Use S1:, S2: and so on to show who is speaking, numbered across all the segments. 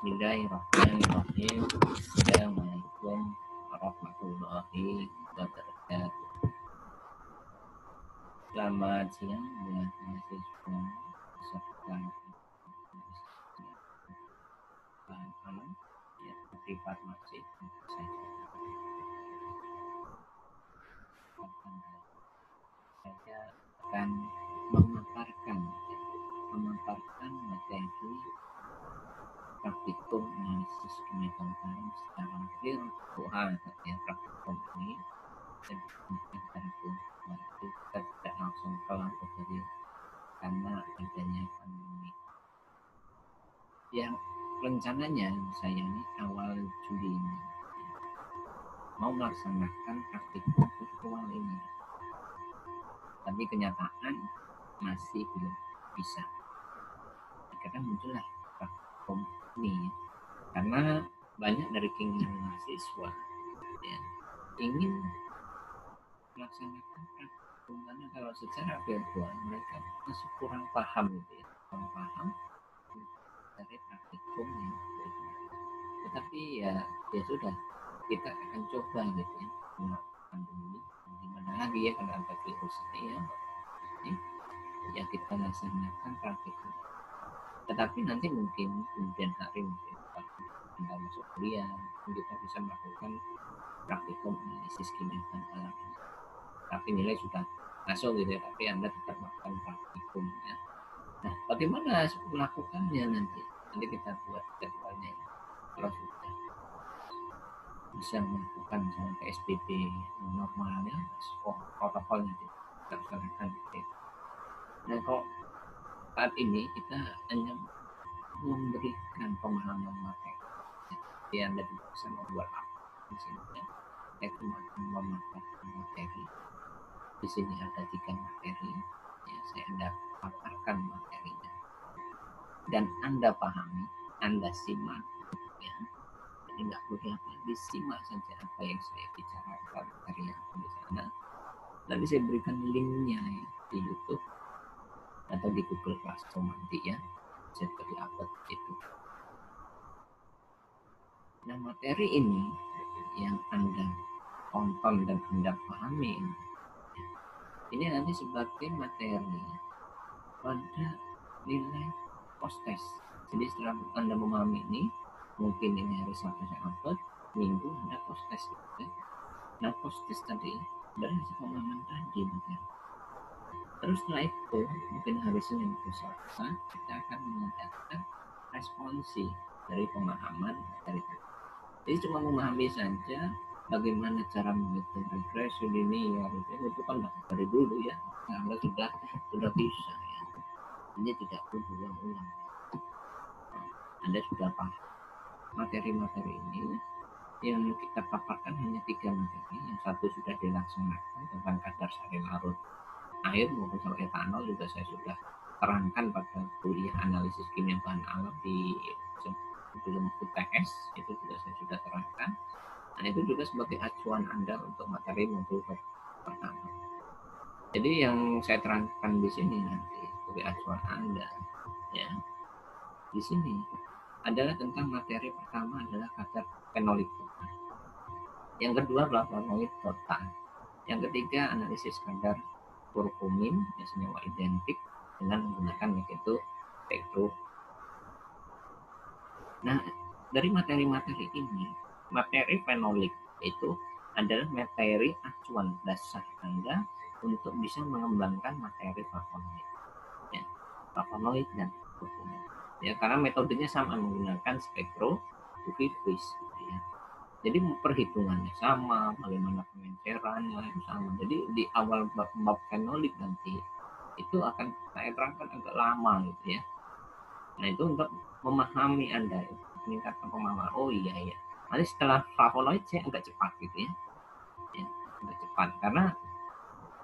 S1: Bismillahirrahmanirrahim. Assalamualaikum warahmatullahi wabarakatuh. Selamat siang buat mahasiswa peserta alam ya, di farmasi saya akan memaparkan materi praktikum analisis kimia bahan secara virtual ya. Praktikum ini kita tidak langsung ke laboratorium karena adanya pandemi. Yang rencananya saya ini awal Juli ini mau melaksanakan praktikum virtual ini, tapi kenyataan masih belum bisa. Akhirnya muncullah praktikum ini karena banyak dari keinginan mahasiswa ya, ingin melaksanakan praktikum, karena kalau secara virtual mereka masih kurang paham gitu ya, kurang paham dari praktikum yang virtual. Tetapi ya sudah, kita akan coba gitu ya, pandemi gimana lagi ya, karena ada virus ini ya kita laksanakan praktikum. Tetapi nanti mungkin kemudian hari mungkin Anda masuk kuliah, kita bisa melakukan praktikum analisis kimia alam. Tapi nilai sudah masuk gitu ya, tapi Anda tetap melakukan praktikum ya. Nah, bagaimana melakukannya nanti? Nanti kita buat jadwalnya. Kalau sudah bisa melakukan misalnya PSBB normalnya, protokolnya dilaksanakan gitu. Nah, kok saat ini kita hanya memberikan pemahaman materi, jadi Anda tidak bisa membuat apa di sini ya. Saya cuma memaparkan materi. Di sini ada 3 materi ya, saya Anda paparkan materinya dan Anda pahami, Anda simak ya. Jadi nggak perlu apa, disimak saja apa yang saya bicarakan dari yang di sana. Nanti saya berikan linknya ya, di YouTube atau di Google Classroom nanti ya, bisa di-upload itu. Nah, materi ini yang Anda tonton dan Anda pahami ini nanti sebagai materi pada nilai post test. Jadi setelah Anda memahami ini, mungkin ini hari Sabtu saya upload, Minggu Anda post test gitu. Nah, post test tadi dari hasil pemahaman tadi materi. Terus setelah itu mungkin hari Senin atau Selasa kita akan mengadakan responsi dari pemahaman materi tadi. Jadi cuma memahami saja bagaimana cara menghitung regresi linear itu kan dari dulu ya, Anda sudah bisa ya. Ini tidak perlu ulang-ulang. Anda sudah paham materi-materi ini. Yang kita paparkan hanya 3 materi. Yang satu sudah dilaksanakan tentang kadar sari larut air maupun sel etanol, juga saya sudah terangkan pada kuliah analisis kimia bahan alam di sebelum UTS, itu juga saya sudah terangkan. Dan itu juga sebagai acuan Anda untuk materi modul pertama. Jadi yang saya terangkan di sini nanti sebagai acuan Anda ya, di sini adalah tentang materi pertama adalah kadar fenolik total. Yang kedua adalah flavonoid total. Yang ketiga analisis kadar kurkumin yang senyawa identik dengan menggunakan yaitu spektrum. Nah, dari materi-materi ini, materi fenolik itu adalah materi acuan dasar Anda untuk bisa mengembangkan materi flavonoid, ya, flavonoid dan kurkumin. Ya, karena metodenya sama, menggunakan spektrum UV freeze, ya. Jadi perhitungannya sama, bagaimana pengencerannya sama. Jadi di awal bab fenolik nanti itu akan saya terangkan agak lama gitu ya. Nah, itu untuk memahami Anda, meningkatkan pemahaman. Oh iya ya. Nanti setelah flavonoid saya agak cepat gitu ya. Ya, agak cepat karena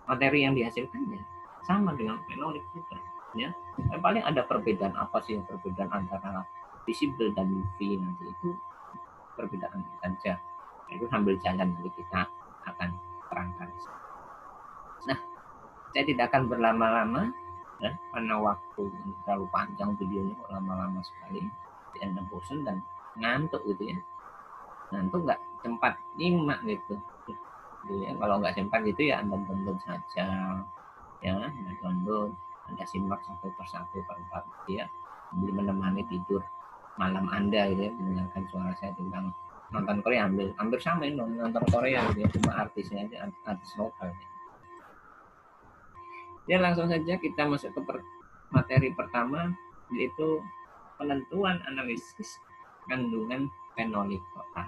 S1: materi yang dihasilkannya sama dengan fenolik juga ya. Paling ada perbedaan apa sih, perbedaan antara visible dan UV nanti itu perbedaan saja. Itu sambil jalan nanti kita akan terangkan. Nah, saya tidak akan berlama-lama ya, karena waktu terlalu panjang videonya, lama-lama sekali. Anda bosan dan ngantuk gitu ya, ngantuk nggak sempat nyimak gitu ya. Kalau nggak sempat gitu ya Anda download saja ya, Anda download, Anda simak satu persatu ya, sambil menemani tidur malam Anda gitu ya, mendengarkan suara saya tentang nonton Korea. Hampir sama ini nonton Korea gitu ya, cuma artisnya aja artis lokal ya. Langsung saja kita masuk ke materi pertama, yaitu penentuan analisis kandungan fenolik total.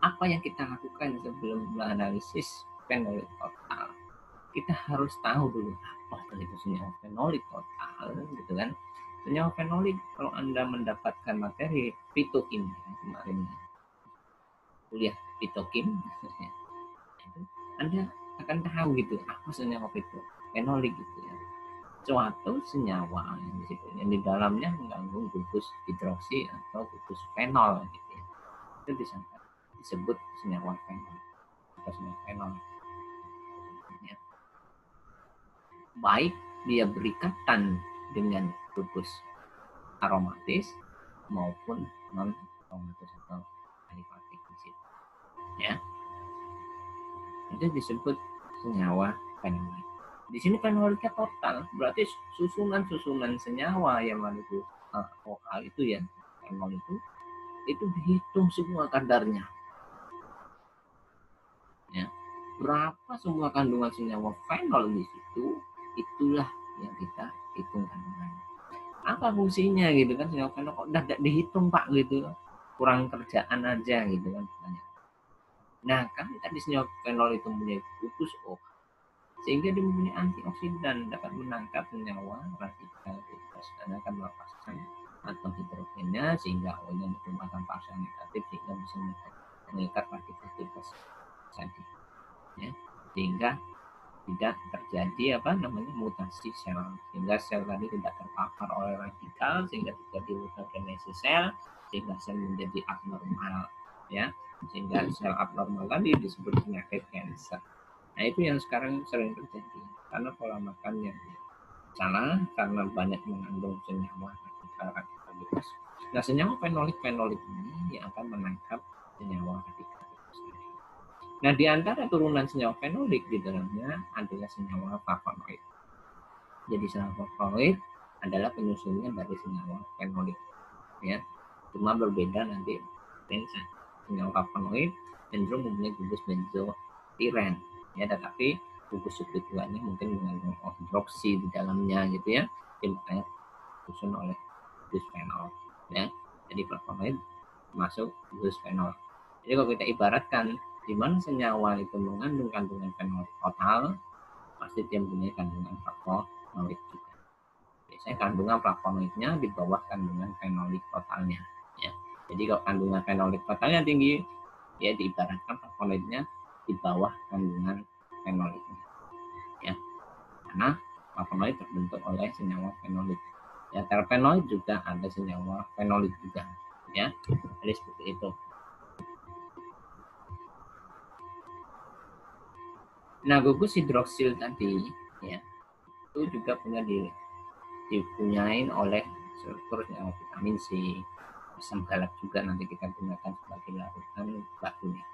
S1: Apa yang kita lakukan sebelum menganalisis fenolik total? Kita harus tahu dulu apa itu senyawa fenolik total, gitu kan? Senyawa fenolik, kalau Anda mendapatkan materi fitokimia kemarin kuliah fitokim, Anda akan tahu gitu apa senyawa fenolik gitu ya. Suatu senyawa yang di dalamnya mengandung gugus hidroksi atau gugus fenol gitu ya. Itu disebut senyawa fenol atau senyawa fenol. Ya. Baik dia berikatan dengan gugus aromatis maupun non aromatis atau alifatik ya. Itu disebut senyawa fenolik. Di sini fenoliknya total, berarti susunan senyawa yang mengandung vokal itu ya, fenol itu dihitung semua kadarnya. Ya. Berapa semua kandungan senyawa fenol di situ, itulah yang kita hitung kandungannya. Apa fungsinya gitu kan, senyawa fenol kok udah dihitung Pak gitu, kurang kerjaan aja gitu kan. Nah kan tadi senyawa fenol itu mempunyai gugus O, sehingga dia mempunyai antioksidan, dapat menangkap senyawa radikal bebas dan akan melepaskan atom hidrogennya, sehingga O-nya merupakan partial negatif, sehingga bisa mengikat radikal bebas tadi ya, sehingga tidak terjadi mutasi sel, sehingga sel tadi tidak terpapar oleh radikal, sehingga terjadi mutagenesis sel, sehingga sel menjadi abnormal ya, sehingga sel abnormal tadi disebut penyakit kanker. Nah itu yang sekarang sering terjadi karena pola makan yang salah, karena banyak mengandung senyawa radikal bebas. Nah senyawa fenolik ini yang akan menangkap senyawa radikal bebas. Nah di antara turunan senyawa fenolik di dalamnya adalah senyawa flavonoid. Jadi senyawa flavonoid adalah penyusunnya dari senyawa fenolik ya, cuma berbeda nanti. Senyawa flavonoid cenderung mempunyai gugus benzotiren ya, tetapi gugus substituennya mungkin mengandung hidroksi di dalamnya gitu ya, jadi makanya disusun oleh gugus fenol ya. Jadi flavonoid masuk gugus fenol. Jadi kalau kita ibaratkan di mana senyawa itu mengandung kandungan fenol total, pasti dia mempunyai kandungan flavonoid juga. Biasanya kandungan flavonoidnya di bawah kandungan fenolik totalnya ya. Jadi kalau kandungan fenolik totalnya tinggi, ya diibaratkan flavonoidnya di bawah kandungan fenoliknya ya, karena flavonoid terbentuk oleh senyawa fenolik ya. Terpenoid juga ada senyawa fenolik juga ya, jadi seperti itu. Nah gugus hidroksil tadi ya, itu juga dipunyain oleh struktur senyawa vitamin C, asam galak juga nanti kita gunakan sebagai larutan bakunya.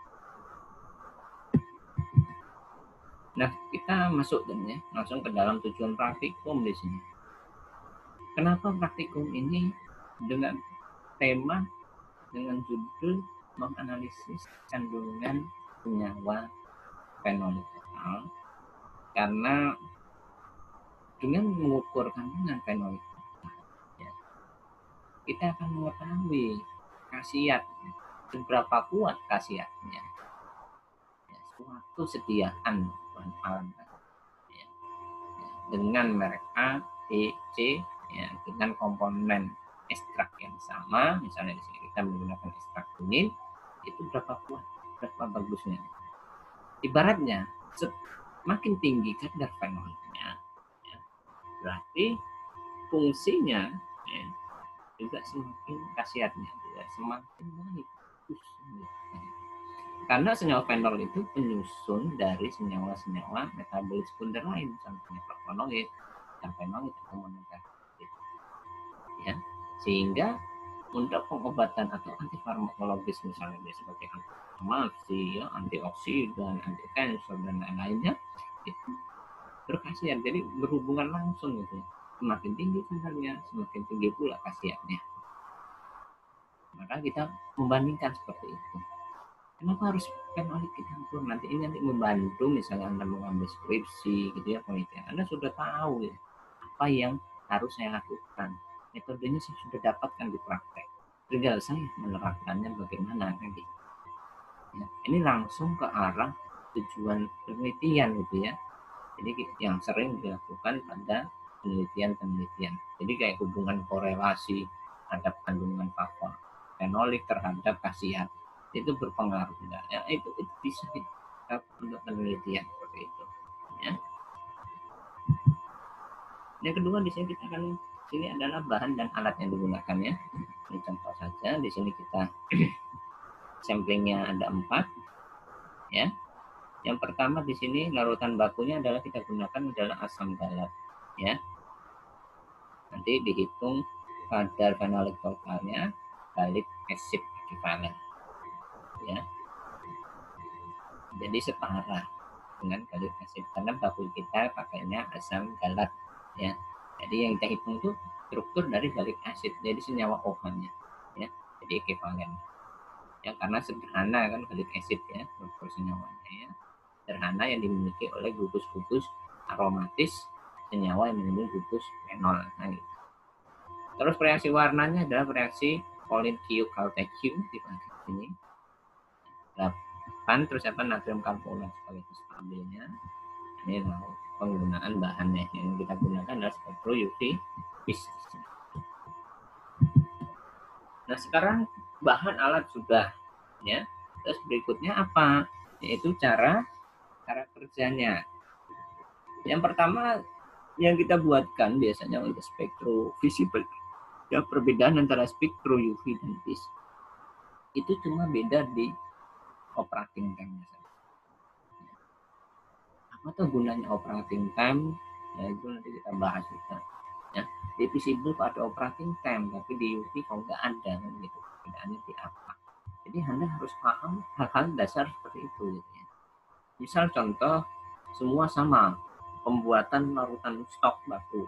S1: Nah, kita masuk ya, langsung ke dalam tujuan praktikum di sini. Kenapa praktikum ini dengan tema dengan judul menganalisis kandungan senyawa fenolik total? Karena dengan mengukur kandungan fenolik total, ya, kita akan mengetahui khasiat, seberapa kuat khasiatnya ya, suatu sediaan bahan alam ya, dengan merek A, B, C ya, dengan komponen ekstrak yang sama. Misalnya di sini kita menggunakan ekstrak kunyit, itu berapa kuat, berapa bagusnya. Ibaratnya semakin tinggi kadar fenolnya ya, berarti fungsinya ya, juga semakin khasiatnya juga semakin baik. Karena senyawa fenol itu penyusun dari senyawa-senyawa metabolit sekunder lain, contohnya flavonoid, dan fenoid atau monoter. Ya. Sehingga untuk pengobatan atau antifarmakologis misalnya seperti antiinflamasi, ya, antioksidan, anti kanker dan lain-lainnya itu berkhasiat. Jadi berhubungan langsung gitu. Semakin tinggi kadarnya, semakin tinggi pula khasiatnya. Maka kita membandingkan seperti itu. Kenapa harus fenolik dicampur? Nanti ini nanti membantu misalnya Anda mengambil skripsi gitu ya, penelitian. Anda sudah tahu ya apa yang harus saya lakukan. Metodenya saya sudah dapatkan di praktek. Tinggal saya menerapkannya bagaimana kan gitu. Ya, ini langsung ke arah tujuan penelitian gitu ya. Jadi yang sering dilakukan pada penelitian-penelitian. Jadi kayak hubungan korelasi terhadap kandungan fenolik terhadap khasiat itu berpengaruh enggak? Ya, itu bisa kita untuk penelitian seperti itu. Ya. Yang kedua di sini kita akan sini adalah bahan dan alat yang digunakan ya. Ini contoh saja di sini kita samplingnya ada 4 ya. Yang pertama di sini larutan bakunya adalah kita gunakan adalah asam galat ya. Nanti dihitung kadar fenolik totalnya balik acid ekivalen ya. Jadi setara dengan balik acid karena baku kita pakainya asam galat ya. Jadi yang kita hitung itu struktur dari balik acid, jadi senyawa OH-nya ya. Jadi ekivalen ya, karena sederhana kan balik acid ya, struktur senyawanya ya. Sederhana yang dimiliki oleh gugus-gugus aromatis senyawa yang mengandung gugus fenol. Nah, gitu. Terus reaksi warnanya adalah reaksi Pauling Q Caltech-Q di sini. 8 terus apa natrium karbolat sebagai stabilnya. Ini penggunaan bahannya yang kita gunakan adalah spektro UV bisnis. Nah sekarang bahan alat sudah ya. Terus berikutnya apa? Yaitu cara kerjanya. Yang pertama yang kita buatkan biasanya untuk spektro visible ya, perbedaan antara spektro UV dan vis itu cuma beda di operating time. Apa tuh gunanya operating time? Ya itu nanti kita bahas juga. Ya, di visible kok ada operating time, tapi di UV kok nggak ada kan gitu. Perbedaannya di apa? Jadi Anda harus paham hal-hal dasar seperti itu gitu ya. Misal contoh semua sama, pembuatan larutan stok baku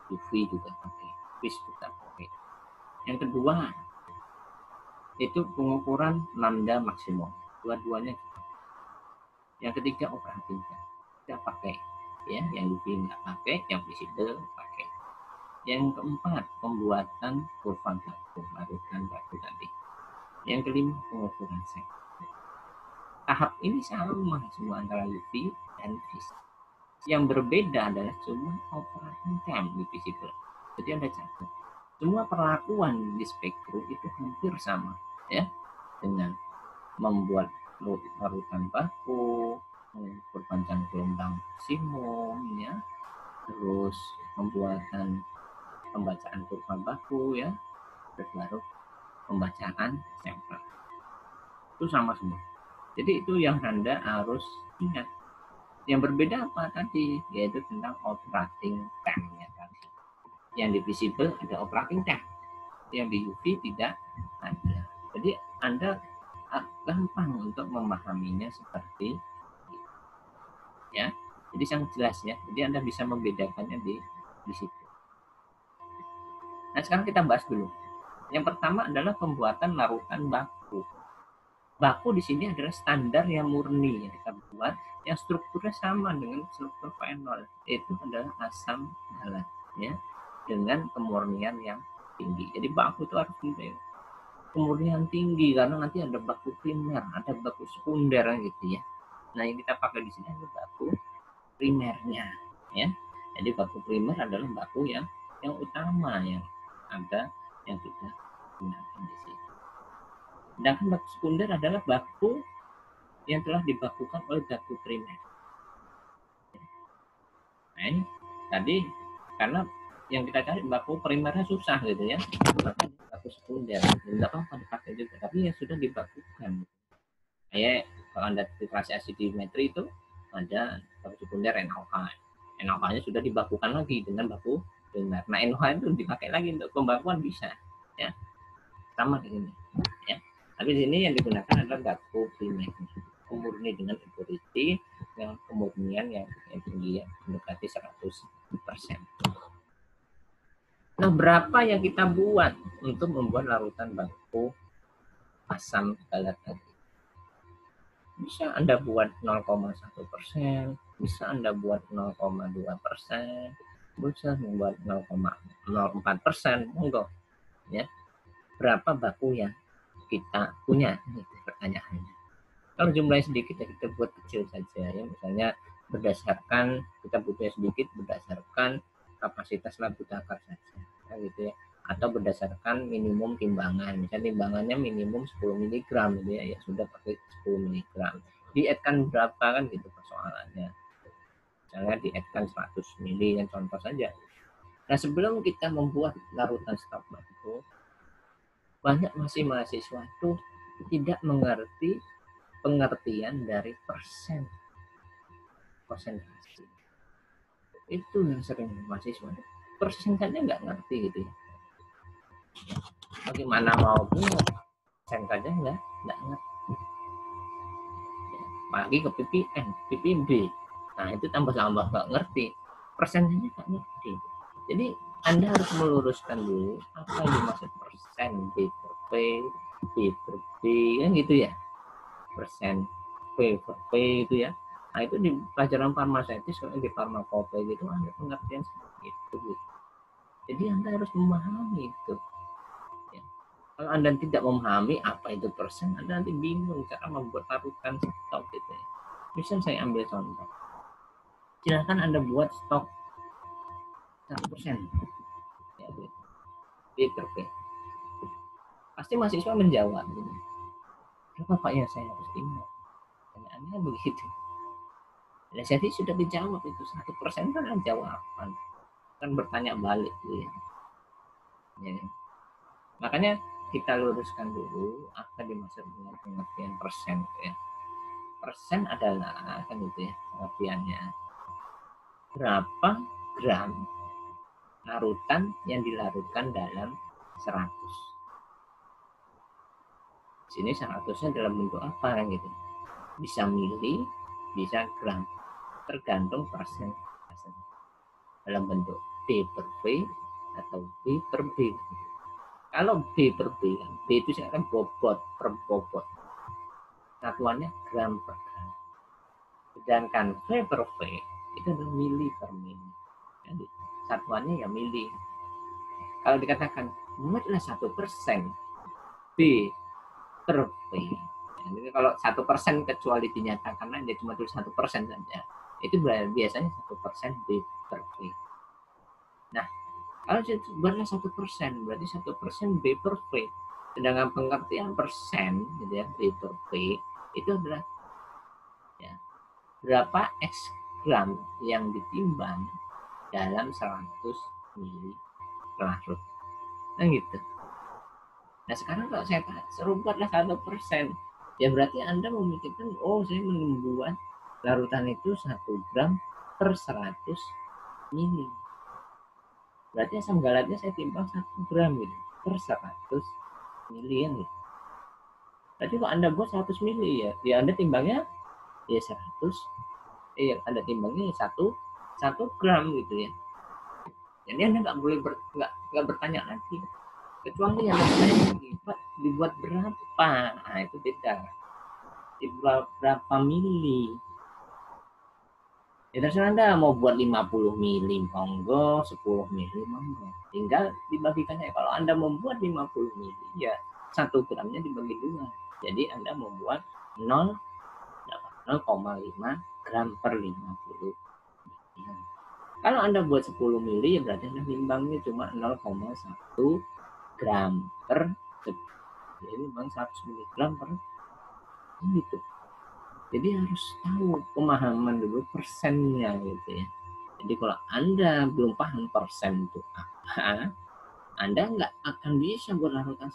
S1: UV juga pakai, vis juga pakai. Yang kedua itu pengukuran lambda maksimum, dua-duanya. Yang ketiga operating time tidak pakai ya, yang UV nggak pakai, yang visible pakai. Yang keempat pembuatan kurva baku, larutan baku tadi. Yang kelima pengukuran seng. Tahap ini sama semua antara UV dan vis. Yang berbeda adalah semua operating time di visible. Jadi Anda catat semua perlakuan di spektrum itu hampir sama ya, dengan membuat larutan baku, mengukur panjang gelombang maksimum ya, terus pembuatan pembacaan kurva baku ya, terus baru pembacaan sampel itu sama semua. Jadi itu yang Anda harus ingat. Yang berbeda apa tadi? Yaitu tentang operating time-nya tadi. Yang di visible ada operating time, yang di UV tidak ada. Jadi Anda gampang untuk memahaminya seperti itu. Ya. Jadi sangat jelas ya. Jadi Anda bisa membedakannya di situ. Nah, sekarang kita bahas dulu. Yang pertama adalah pembuatan larutan baku. Baku di sini adalah standar yang murni yang kita buat, yang strukturnya sama dengan struktur fenol, yaitu adalah asam galat ya, dengan kemurnian yang tinggi. Jadi baku itu harus kemurnian tinggi karena nanti ada baku primer, ada baku sekunder gitu ya. Nah, yang kita pakai di sini adalah baku primernya ya. Jadi baku primer adalah baku yang utama yang ada yang kita gunakan di sini. Sedangkan baku sekunder adalah baku yang telah dibakukan oleh baku primer. Nah, ini tadi karena yang kita cari baku primernya susah gitu ya, maka baku sekunder tidak apa-apa dipakai juga, tapi yang sudah dibakukan. Kayak kalau Anda filtrasi acidimetri itu ada baku sekunder NaOH. NaOH-nya sudah dibakukan lagi dengan baku primer. Nah, NaOH itu dipakai lagi untuk pembakuan bisa. ya. Sama di sini, ya. Tapi di sini yang digunakan adalah baku primer, murni dengan impurity yang kemurnian yang tinggi, yang mendekati 100%. Nah, berapa yang kita buat untuk membuat larutan baku asam galat tadi? Bisa Anda buat 0,1%, bisa Anda buat 0,2%, bisa membuat 0,04%, monggo. Ya, berapa baku yang kita punya? Itu pertanyaannya. Kalau jumlahnya sedikit ya kita buat kecil saja, ya. Misalnya berdasarkan kita butuhnya sedikit berdasarkan kapasitas labu takar saja, ya, gitu ya. Atau berdasarkan minimum timbangan, misalnya timbangannya minimum 10 mg gitu ya, ya sudah pakai 10 mg. Dietkan berapa kan gitu persoalannya. Misalnya dietkan 100 ml, yang contoh saja. Nah, sebelum kita membuat larutan stok baku, banyak masih mahasiswa itu tidak mengerti pengertian dari persentase. Itu yang sering mahasiswa persen saja nggak ngerti gitu ya. Bagaimana mau buat persen saja nggak ngerti. Lagi ke PPN, PPB, nah itu tambah nggak ngerti, persen saja nggak ngerti. Jadi Anda harus meluruskan dulu apa yang dimaksud persen, B per P, B per B, kan gitu ya. Persen P per P itu ya. Nah itu di pelajaran farmaseutis, di farmakope gitu ada pengertian seperti itu. Jadi Anda harus memahami itu. Ya. Kalau Anda tidak memahami apa itu persen, Anda nanti bingung cara membuat larutan stok gitu ya. Bisa saya ambil contoh. Silahkan Anda buat stok 1%. Ya, B per P. Pasti mahasiswa menjawab. Gitu. Kenapa Pak ya saya harus timbang? Pertanyaannya begitu. Nah, jadi sudah dijawab itu 1% kan jawaban, kan bertanya balik tuh ya. Ya. Makanya kita luruskan dulu apa dimaksud dengan pengertian persen ya. Persen adalah kan itu ya pengertiannya berapa gram larutan yang dilarutkan dalam 100. Sini 100-nya dalam bentuk apa kan gitu. Bisa mili, bisa gram. Tergantung persen dalam bentuk B per V atau B per B. Kalau B per B, B itu sekarang bobot per bobot. Satuannya gram per gram. Sedangkan V per V itu adalah mili per mili. Jadi satuannya ya mili. Kalau dikatakan buatlah 1% B per V. Jadi kalau 1% kecuali dinyatakan aja cuma tulis 1% saja. Itu biasanya 1% B per V. Nah, kalau buatlah 1%, berarti 1% B per V. Sedangkan pengertian persen, gitu ya, B per V itu adalah ya, berapa X gram yang ditimbang dalam 100 mili larut. Nah gitu. Nah sekarang kalau saya suruh buatlah 1%, ya berarti Anda memikirkan, oh saya membuat larutan itu 1 gram per 100 mili. Berarti asam galatnya saya timbang 1 gram gitu, per 100 mili ya. Gitu. Berarti kalau Anda buat 100 mili ya Anda timbangnya ya 100, Anda timbangnya 1 gram gitu ya. Jadi Anda nggak boleh nggak bertanya lagi. Kecuali yang bertanya lagi, Pak, dibuat berapa? Nah, itu beda. Dibuat berapa mili? Ya terserah Anda mau buat 50 mili, monggo, 10 mili, monggo. Tinggal dibagikan saja. Kalau Anda membuat 50 mili, ya 1 gramnya dibagi 2. Jadi Anda membuat 0,5 gram per 50 mili. Kalau Anda buat 10 mili, ya berarti Anda timbangnya cuma 0,1 gram per, jadi bang 100 mg per gitu. Jadi harus tahu pemahaman dulu persennya gitu ya. Jadi kalau Anda belum paham persen itu apa, Anda nggak akan bisa buat larutan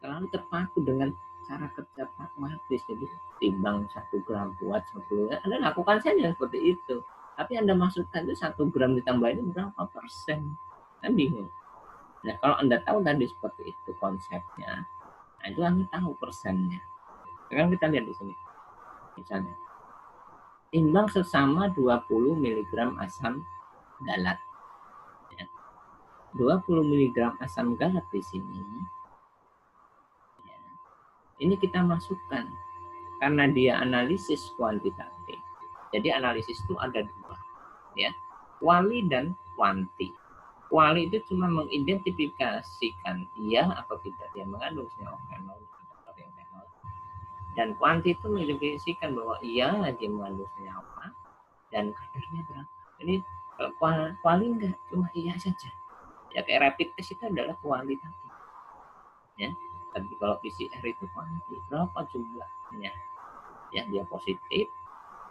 S1: terlalu terpaku dengan cara kerja pragmatis. Jadi timbang 1 gram buat 10, Anda lakukan saja seperti itu. Tapi Anda masukkan itu 1 gram ditambahin berapa persen, kan bingung. Nah, kalau Anda tahu tadi seperti itu konsepnya, nah itu Anda tahu persennya. Sekarang kita lihat di sini. Misalnya, timbang sesama 20 mg asam galat. 20 mg asam galat di sini, ini kita masukkan karena dia analisis kuantitatif. Jadi analisis itu ada dua, ya, kuali dan kuanti. Kuali itu cuma mengidentifikasikan iya atau tidak dia mengandung senyawa fenol atau fenol. Dan kuanti itu mengidentifikasikan bahwa iya dia mengandung senyawa dan kadarnya berapa. Ini kuali enggak, cuma iya saja. Ya kayak rapid test itu adalah kualitatif. Ya, tapi kalau PCR itu kuanti, berapa jumlahnya? Ya, dia positif,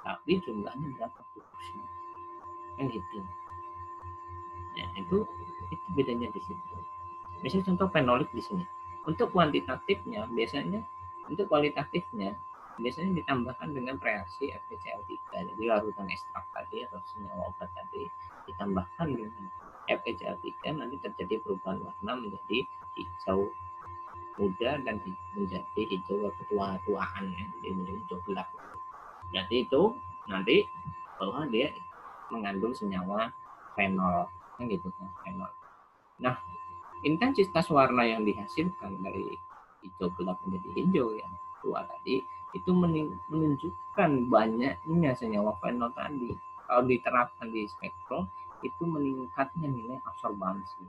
S1: tapi jumlahnya berapa persnya? Kan gitu. Ya, itu bedanya di situ. Misalnya contoh fenolik di sini. Untuk kuantitatifnya biasanya, untuk kualitatifnya biasanya ditambahkan dengan reaksi FeCl3. Jadi larutan ekstrak tadi atau senyawa obat tadi ditambahkan dengan FeCl3, nanti terjadi perubahan warna menjadi hijau muda dan menjadi hijau ketua-tuaan, ya, jadi menjadi hijau gelap. Berarti itu nanti bahwa dia mengandung senyawa fenol, kan gitu kan, fenol. Nah, intensitas warna yang dihasilkan dari hijau gelap menjadi hijau yang tua tadi itu menunjukkan banyaknya senyawa fenol tadi. Kalau diterapkan di spektrum itu meningkatnya nilai absorbansi.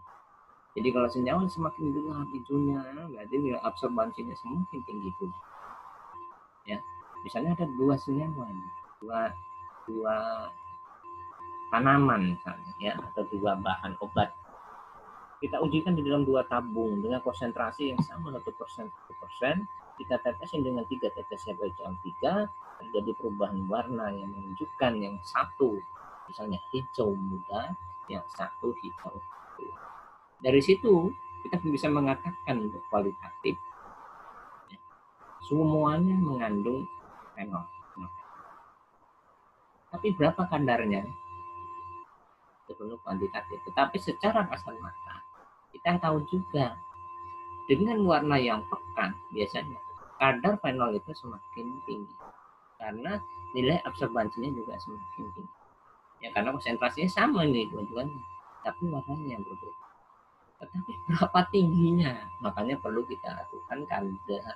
S1: Jadi kalau senyawa semakin gelap hijaunya, berarti nilai absorbansinya semakin tinggi itu. Ya, misalnya ada dua senyawa, dua tanaman misalnya, ya, atau dua bahan obat. Kita ujikan di dalam dua tabung dengan konsentrasi yang sama 1%, kita tetesin dengan 3 tetes FeCl3, terjadi perubahan warna yang menunjukkan yang satu misalnya hijau muda, yang satu hijau tua. Dari situ kita bisa mengatakan untuk kualitatif, ya, semuanya mengandung fenol. Tapi berapa kadarnya? Itu perlu kuantitatif. Tetapi secara kasat mata kita tahu juga dengan warna yang pekat biasanya kadar fenol itu semakin tinggi karena nilai absorbansinya juga semakin tinggi. Ya karena konsentrasinya sama nih dua-duanya, tapi warnanya yang berbeda. Tetapi berapa tingginya? Makanya perlu kita lakukan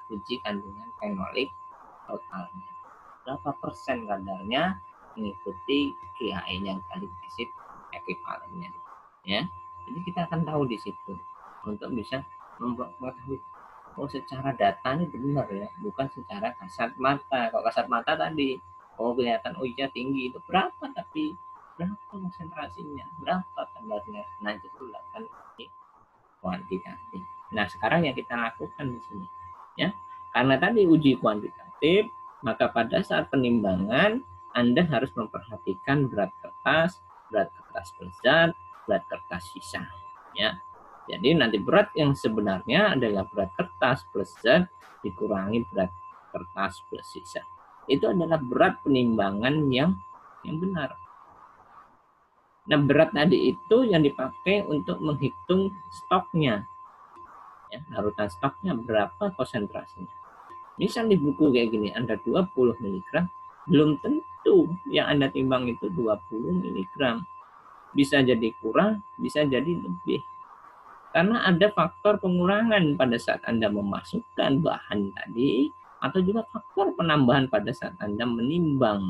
S1: uji kandungan fenolik totalnya. Berapa persen kadarnya mengikuti GHE-nya, gallic acid equivalennya. Ya, jadi kita akan tahu di situ untuk bisa mengetahui oh secara data ini benar ya, bukan secara kasat mata. Kalau kasat mata tadi oh kelihatan oh iya tinggi, itu berapa, tapi berapa konsentrasinya, berapa kadarnya. Nah itu perlu dilakukan kuantitatif. Nah sekarang yang kita lakukan di sini, ya, karena tadi uji kuantitatif, maka pada saat penimbangan Anda harus memperhatikan berat kertas pelezat, berat kertas sisa, ya. Jadi nanti berat yang sebenarnya adalah berat kertas plus zat dikurangi berat kertas plus sisa. Itu adalah berat penimbangan yang benar. Nah, berat tadi itu yang dipakai untuk menghitung stoknya. Ya, larutan stoknya berapa konsentrasinya. Misal di buku kayak gini, Anda 20 mg, belum tentu yang Anda timbang itu 20 mg. Bisa jadi kurang, bisa jadi lebih. Karena ada faktor pengurangan pada saat Anda memasukkan bahan tadi, atau juga faktor penambahan pada saat Anda menimbang.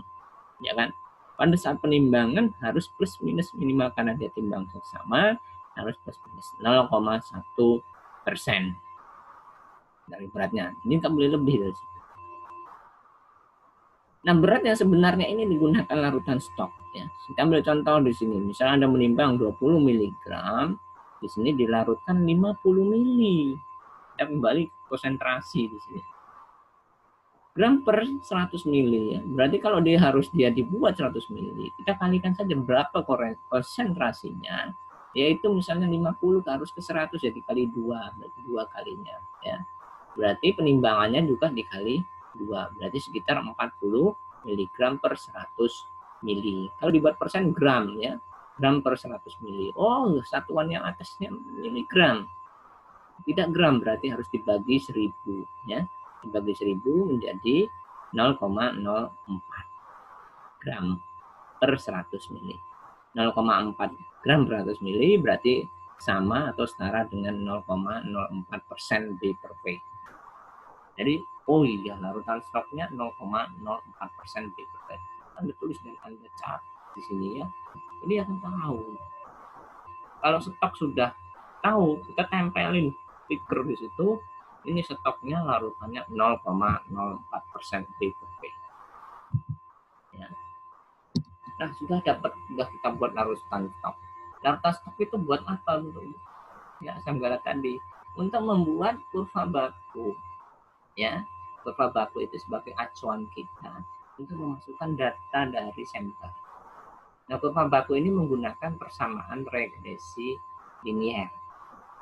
S1: Ya kan? Pada saat penimbangan harus plus minus minimal karena dia timbang sama, harus plus minus 0,1% dari beratnya. Ini tak boleh lebih dari situ. Nah, berat yang sebenarnya ini digunakan larutan stok. Ya. Kita ambil contoh di sini. Misalnya Anda menimbang 20 mg, di sini dilarutkan 50 mili. Kita kembali konsentrasi di sini. Gram per 100 mili. Ya. Berarti kalau dia dibuat 100 mili, kita kalikan saja berapa konsentrasinya. Yaitu misalnya 50 harus ke 100, ya dikali 2, berarti 2 kalinya. Ya. Berarti penimbangannya juga dikali 2, berarti sekitar 40 mg per 100 mili. Kalau dibuat persen gram, ya gram per 100 mili. Oh, satuan yang atasnya miligram, tidak gram, berarti harus dibagi 1000 ya. Dibagi 1000 menjadi 0,04 gram per 100 mili. 0,4 gram per 100 mili berarti sama atau setara dengan 0,04% B per V. Jadi, oh iya, larutan stoknya 0,04% B per V. Anda tulis dan Anda catat di sini ya. Ini akan tahu. Kalau stok sudah tahu, kita tempelin stiker di situ. Ini stoknya larutannya 0,04% B per V. Ya. Nah, sudah kita buat larutan stok. Larutan stok itu buat apa? Ya, asam galat tadi. Untuk membuat kurva baku. Ya, kurva baku itu sebagai acuan kita untuk memasukkan data dari sampel. Nah, kurva baku ini menggunakan persamaan regresi linier.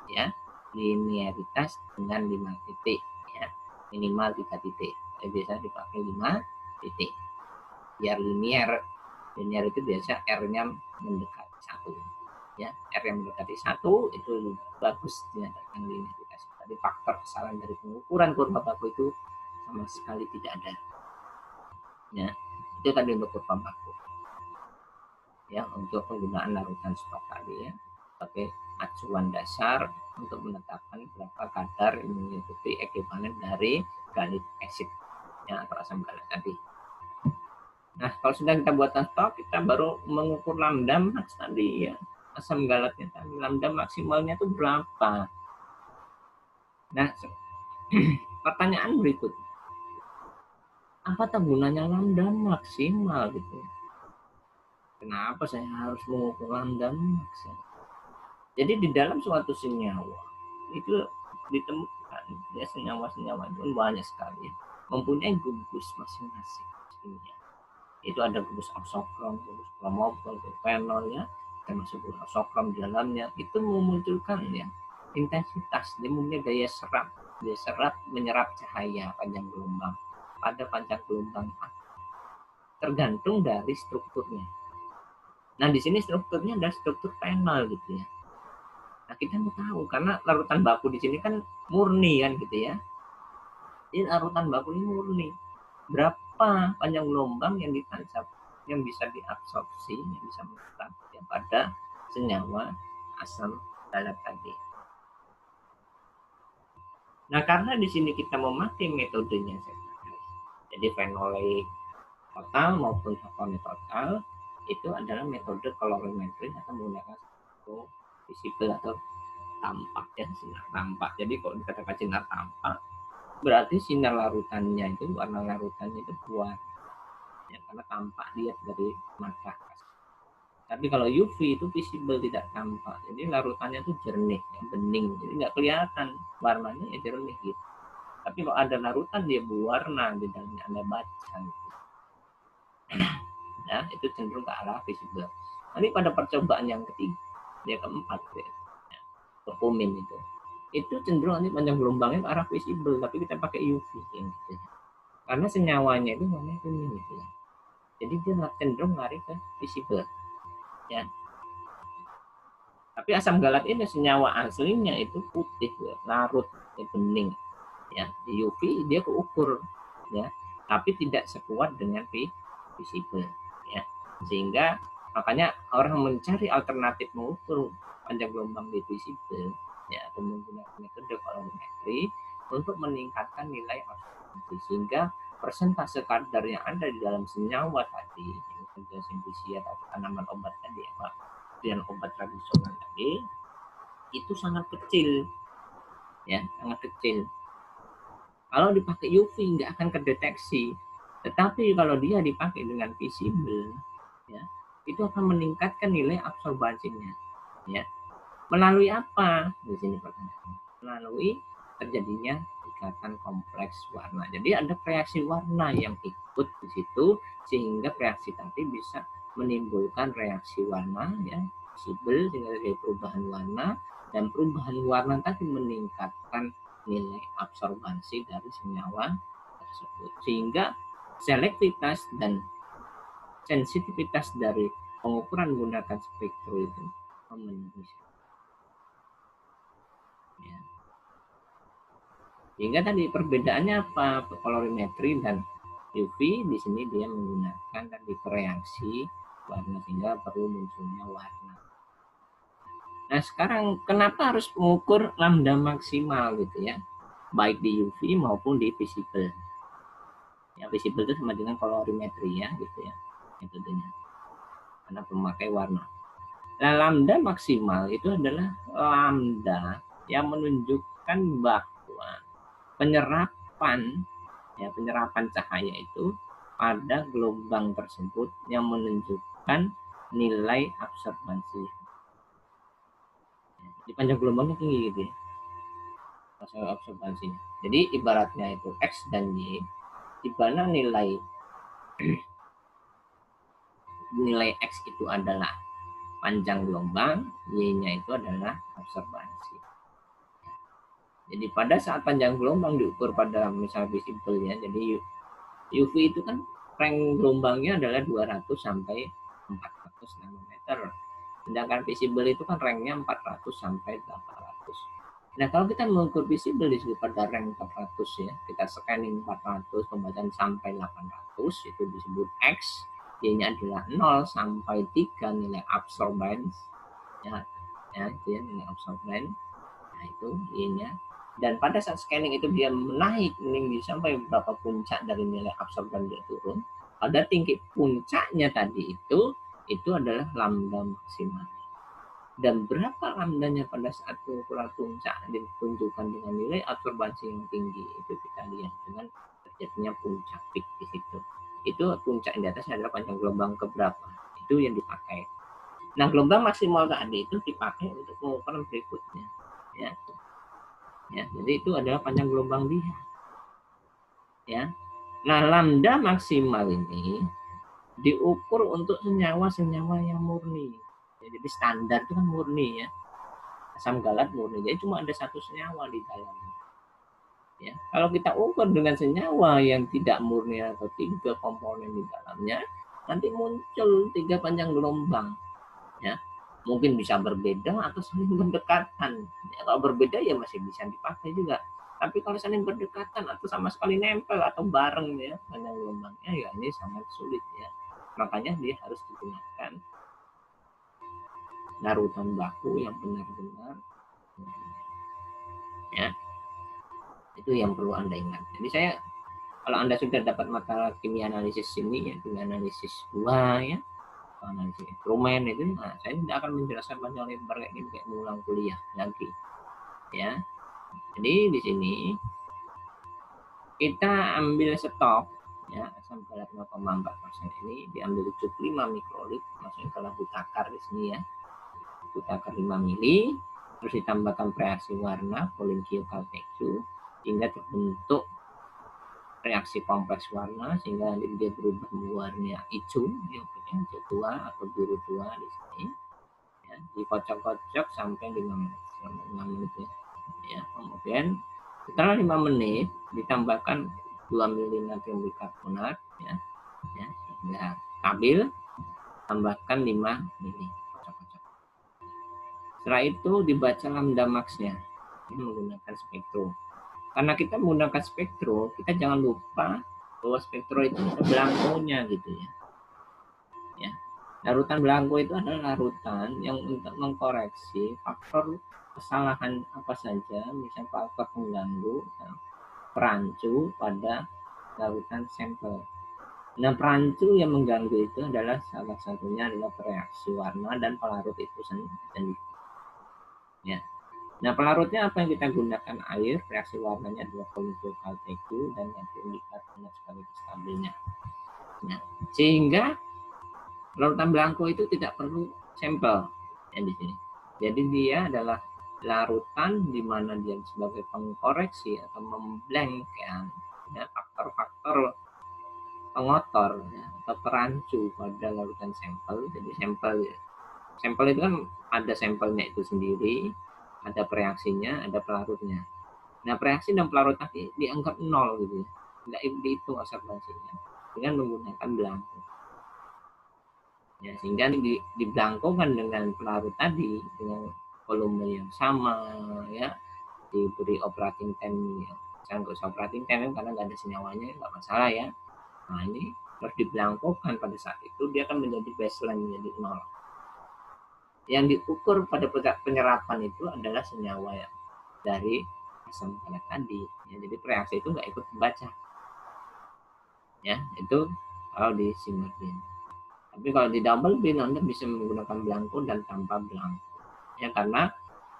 S1: Ya, linearitas dengan 5 titik. Ya, minimal 3 titik. Biasa dipakai 5 titik. Biar linear itu biasa R-nya mendekati 1. Ya, R yang mendekati 1 itu bagus dinyatakan linearitas. Tapi faktor kesalahan dari pengukuran kurva baku itu sama sekali tidak ada. Ya, itu tadi untuk kurva baku. Ya, untuk penggunaan larutan stok tadi ya, sebagai acuan dasar untuk menetapkan berapa kadar yang mengikuti ekuivalen dari galic acid ya, atau asam galat tadi. Nah, kalau sudah kita buatkan stok, kita baru mengukur lambda max tadi ya, asam galatnya tadi, lambda maksimalnya itu berapa. Nah, pertanyaan berikut, apa gunanya lambda maksimal gitu? Kenapa saya harus mengukur lambda max? Jadi di dalam suatu senyawa itu ditemukan ya, senyawa-senyawa itu banyak sekali, mempunyai gugus masing-masing. Itu ada gugus oksokrom, gugus kromofol, fenol ya, termasuk gugus oksokrom di dalamnya, itu memunculkan ya intensitas, dia mempunyai daya serap menyerap cahaya panjang gelombang pada panjang gelombang tergantung dari strukturnya. Nah, di sini strukturnya ada struktur fenol gitu ya. Nah, kita mau tahu karena larutan baku di sini kan murni kan gitu ya. Jadi larutan baku ini murni. Berapa panjang gelombang yang ditancap, yang bisa diabsorpsi, yang bisa menetap ya, pada senyawa asam galat tadi. Nah, karena di sini kita memakai metodenya, jadi fenolik total maupun haponi total itu adalah metode kolorimetri atau menggunakan visible atau tampak ya, sinar tampak. Jadi kalau dikatakan sinar tampak, berarti sinar larutannya itu, warna larutannya itu buat ya, karena tampak lihat dari mata. Tapi kalau UV itu visible, tidak tampak. Jadi larutannya itu jernih, ya, bening. Jadi nggak kelihatan warnanya ya jernih gitu. Tapi kalau ada larutan dia berwarna di dalamnya, Anda baca gitu. Ya, itu cenderung ke arah visible. Nanti pada percobaan yang ketiga, yang keempat ya, kurkumin itu cenderung nanti panjang gelombangnya ke arah visible, tapi kita pakai UV gitu. Karena senyawanya itu warnanya kuning gitu ya. Jadi dia cenderung lari ke visible. Ya. Tapi asam galat ini senyawa aslinya itu putih, ya, larut, ya, bening. Ya, di UV dia keukur, ya, tapi tidak sekuat dengan visible, ya. Sehingga makanya orang mencari alternatif mengukur panjang gelombang di visible, ya, atau menggunakan metode kolorimetri untuk meningkatkan nilai absorpsi, sehingga persentase kadar yang ada di dalam senyawa tadi, simplisia atau tanaman obat tadi, dan obat tradisional tadi itu sangat kecil, ya, sangat kecil. Kalau dipakai UV nggak akan kedeteksi, tetapi kalau dia dipakai dengan visible, ya, itu akan meningkatkan nilai absorbansinya, ya. Melalui apa? Di sini pertanyaannya. Melalui terjadinya ikatan kompleks warna. Jadi ada reaksi warna yang ikut di situ, sehingga reaksi tadi bisa menimbulkan reaksi warna, ya, visible, sehingga dari perubahan warna, dan perubahan warna tadi meningkatkan nilai absorbansi dari senyawa tersebut, sehingga selektivitas dan sensitivitas dari pengukuran menggunakan spektrum itu memenuhi. Ya. Sehingga tadi perbedaannya apa? Kolorimetri dan UV di sini dia menggunakan tadi reaksi warna sehingga perlu munculnya warna. Nah sekarang kenapa harus mengukur lambda maksimal gitu ya, baik di UV maupun di visible. Ya visible itu sama dengan kolorimetri ya gitu ya metodenya, karena pemakai warna. Nah lambda maksimal itu adalah lambda yang menunjukkan bahwa penyerapan cahaya itu pada gelombang tersebut yang menunjukkan nilai absorbansi. Di panjang gelombangnya tinggi gitu ya, masalah absorbansinya. Jadi ibaratnya itu X dan Y, di mana nilai X itu adalah panjang gelombang, Y-nya itu adalah absorbansi. Jadi pada saat panjang gelombang diukur pada misalnya visible ya, jadi UV itu kan range gelombangnya adalah 200 sampai 400 nanometer. Sedangkan visible itu kan range-nya 400 sampai 800. Nah, kalau kita mengukur visible di situ pada range 400 ya, kita scanning 400, pembacaan sampai 800, itu disebut X. Y-nya adalah 0 sampai 3 nilai absorbance. Ya, itu ya nilai absorbance. Nah, itu Y-nya. Dan pada saat scanning itu dia menaik meninggi sampai berapa puncak dari nilai absorban dia turun. Pada tinggi puncaknya tadi itu adalah lambda maksimal. Dan berapa lambdanya pada saat pengukuran puncak ditunjukkan dengan nilai absorbansi yang tinggi, itu kita lihat dengan terjadinya puncak peak di situ. Itu puncak di atasnya adalah panjang gelombang keberapa, itu yang dipakai. Nah gelombang maksimal tadi itu dipakai untuk pengukuran berikutnya ya. Jadi itu adalah panjang gelombang dia ya. Nah lambda maksimal ini diukur untuk senyawa-senyawa yang murni ya, jadi standar itu kan murni ya, asam galat murni, jadi cuma ada satu senyawa di dalamnya ya. Kalau kita ukur dengan senyawa yang tidak murni atau 3 komponen di dalamnya, nanti muncul 3 panjang gelombang ya. Mungkin bisa berbeda atau saling berdekatan ya. Kalau berbeda ya masih bisa dipakai juga, tapi kalau saling berdekatan atau sama sekali nempel atau bareng ya panjang gelombangnya, ya ini sangat sulit ya. Makanya dia harus digunakan larutan baku yang benar-benar ya. Itu yang perlu Anda ingat. Jadi saya, kalau Anda sudah dapat mata kimia analisis ini ya, kimia analisis 2 ya, analisis instrumen itu, nah saya tidak akan menjelaskan panjang lebar kayak ini kayak mengulang kuliah lagi ya. Jadi di sini kita ambil stok ya, asam galat 0,4% ini diambil cukup 5 mikrolit, maksudnya kalau takar di sini ya, takar 5 mili, terus ditambahkan reaksi warna Pollinkio Caltechio hingga terbentuk reaksi kompleks warna sehingga dia berubah warna hijau, hijau tua atau biru tua di sini ya, dikocok-kocok sampai 5 menit ya. Kemudian setelah 5 menit ditambahkan 2 mili natrium bikarbonat ya, sehingga stabil, tambahkan 5 mili, kocok-kocok. Setelah itu dibaca lambda max-nya ini menggunakan spektrum. Karena kita menggunakan spektrum, kita jangan lupa bahwa spektrum itu ada belangkonya gitu ya. Larutan belangko itu adalah larutan yang untuk mengkoreksi faktor kesalahan apa saja, misalnya faktor pengganggu, perancu pada larutan sampel. Nah, perancu yang mengganggu itu adalah salah satunya adalah reaksi warna dan pelarut itu sendiri. Ya. Nah, pelarutnya apa yang kita gunakan? Air, reaksi warnanya adalah Pollinkio Caltechio dan natrium bikarbonat sebagai stabilnya. Nah, sehingga larutan belangko itu tidak perlu sampel ya di sini. Jadi dia adalah larutan di mana dia sebagai pengkoreksi atau memblengkan ya, faktor-faktor pengotor ya, atau perancu pada larutan sampel. Jadi sampel itu kan ada sampelnya itu sendiri, ada reaksinya, ada pelarutnya. Nah, reaksi dan pelarut tadi dianggap 0 gitu ya. Tidak dihitung absorbansinya dengan menggunakan belangko. Ya, sehingga dibelangkokan dengan pelarut tadi dengan volume yang sama, ya, diberi operating time ya. Saya nggak usah operating time karena nggak ada senyawanya, nggak masalah ya. Nah ini harus dibelangkokan pada saat itu dia akan menjadi baseline, menjadi nol. Yang diukur pada penyerapan itu adalah senyawa ya, dari asam palat tadi. Ya, jadi reaksi itu nggak ikut membaca. Ya, itu kalau di single beam. Tapi kalau di double beam Anda bisa menggunakan belangko dan tanpa belangko. Ya karena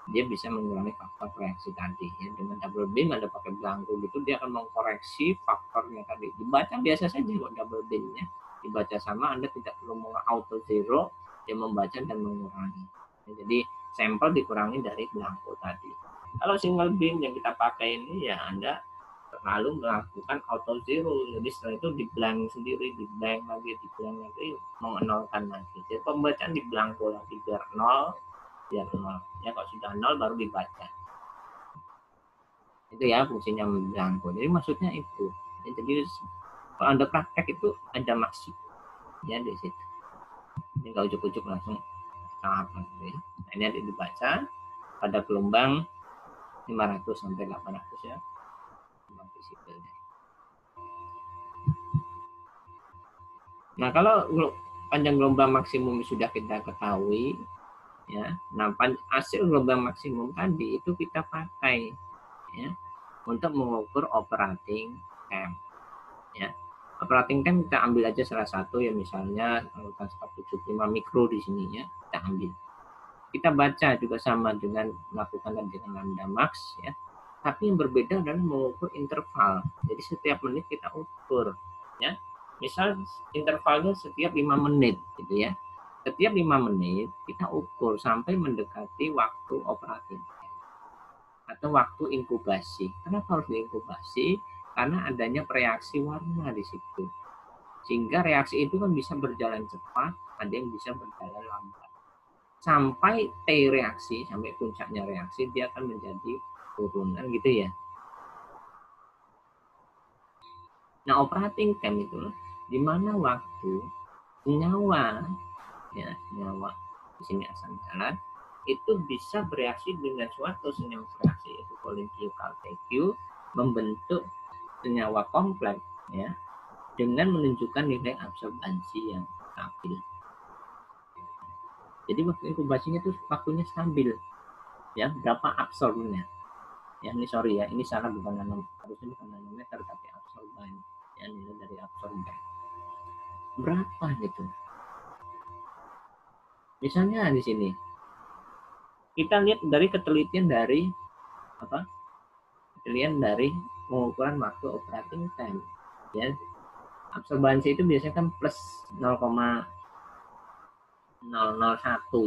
S1: dia bisa mengurangi faktor reaksi tadi. Ya, dengan double beam Anda pakai belangko gitu dia akan mengkoreksi faktornya tadi. Dibaca biasa saja kok double beamnya. Dibaca sama, Anda tidak perlu auto zero, dia membaca dan mengurangi. Ya, jadi sampel dikurangi dari belangko tadi. Kalau single beam yang kita pakai ini ya Anda lalu melakukan auto zero, jadi setelah itu di blank sendiri, di blank lagi, mengenolkan lagi. Jadi pembacaan di belangko lagi biar nol, ya kalau sudah nol baru dibaca. Itu ya fungsinya belangko. Jadi maksudnya itu. Jadi kalau Anda praktek itu ada maksud ya di situ. Jadi kalau ujuk-ujuk langsung apa gitu ya. Nah, ini ada dibaca pada gelombang 500 sampai 800 ya. Nah, kalau panjang gelombang maksimum sudah kita ketahui, ya. Nah, hasil gelombang maksimum tadi itu kita pakai ya untuk mengukur operating temp. Ya. Operating temp kita ambil aja salah satu ya, misalnya 475 mikro di sini ya, kita ambil. Kita baca juga sama dengan melakukan dengan lambda max ya. Tapi yang berbeda adalah mengukur interval. Jadi setiap menit kita ukur ya. Misal intervalnya setiap 5 menit gitu ya. Setiap 5 menit kita ukur sampai mendekati waktu operating atau waktu inkubasi. Kenapa harus diinkubasi? Karena adanya reaksi warna di situ. Sehingga reaksi itu kan bisa berjalan cepat, ada yang bisa berjalan lambat. Sampai T reaksi, sampai puncaknya reaksi, dia akan menjadi turunan gitu ya. Nah, operating time itu di mana waktu senyawa ya, senyawa di sini asam palat itu bisa bereaksi dengan suatu senyawa reaksi yaitu Q KTQ membentuk senyawa kompleks ya dengan menunjukkan nilai absorbansi yang stabil. Jadi waktu inkubasinya itu waktunya stabil ya, berapa absorbennya ya. Ini sorry ya, ini salah, bukan harusnya bukan nanometer tapi absorban ya, nilai dari absorban berapa gitu. Misalnya di sini kita lihat dari ketelitian dari apa? Ketelitian dari pengukuran waktu operating time ya. Absorbansi itu biasanya kan plus 0,001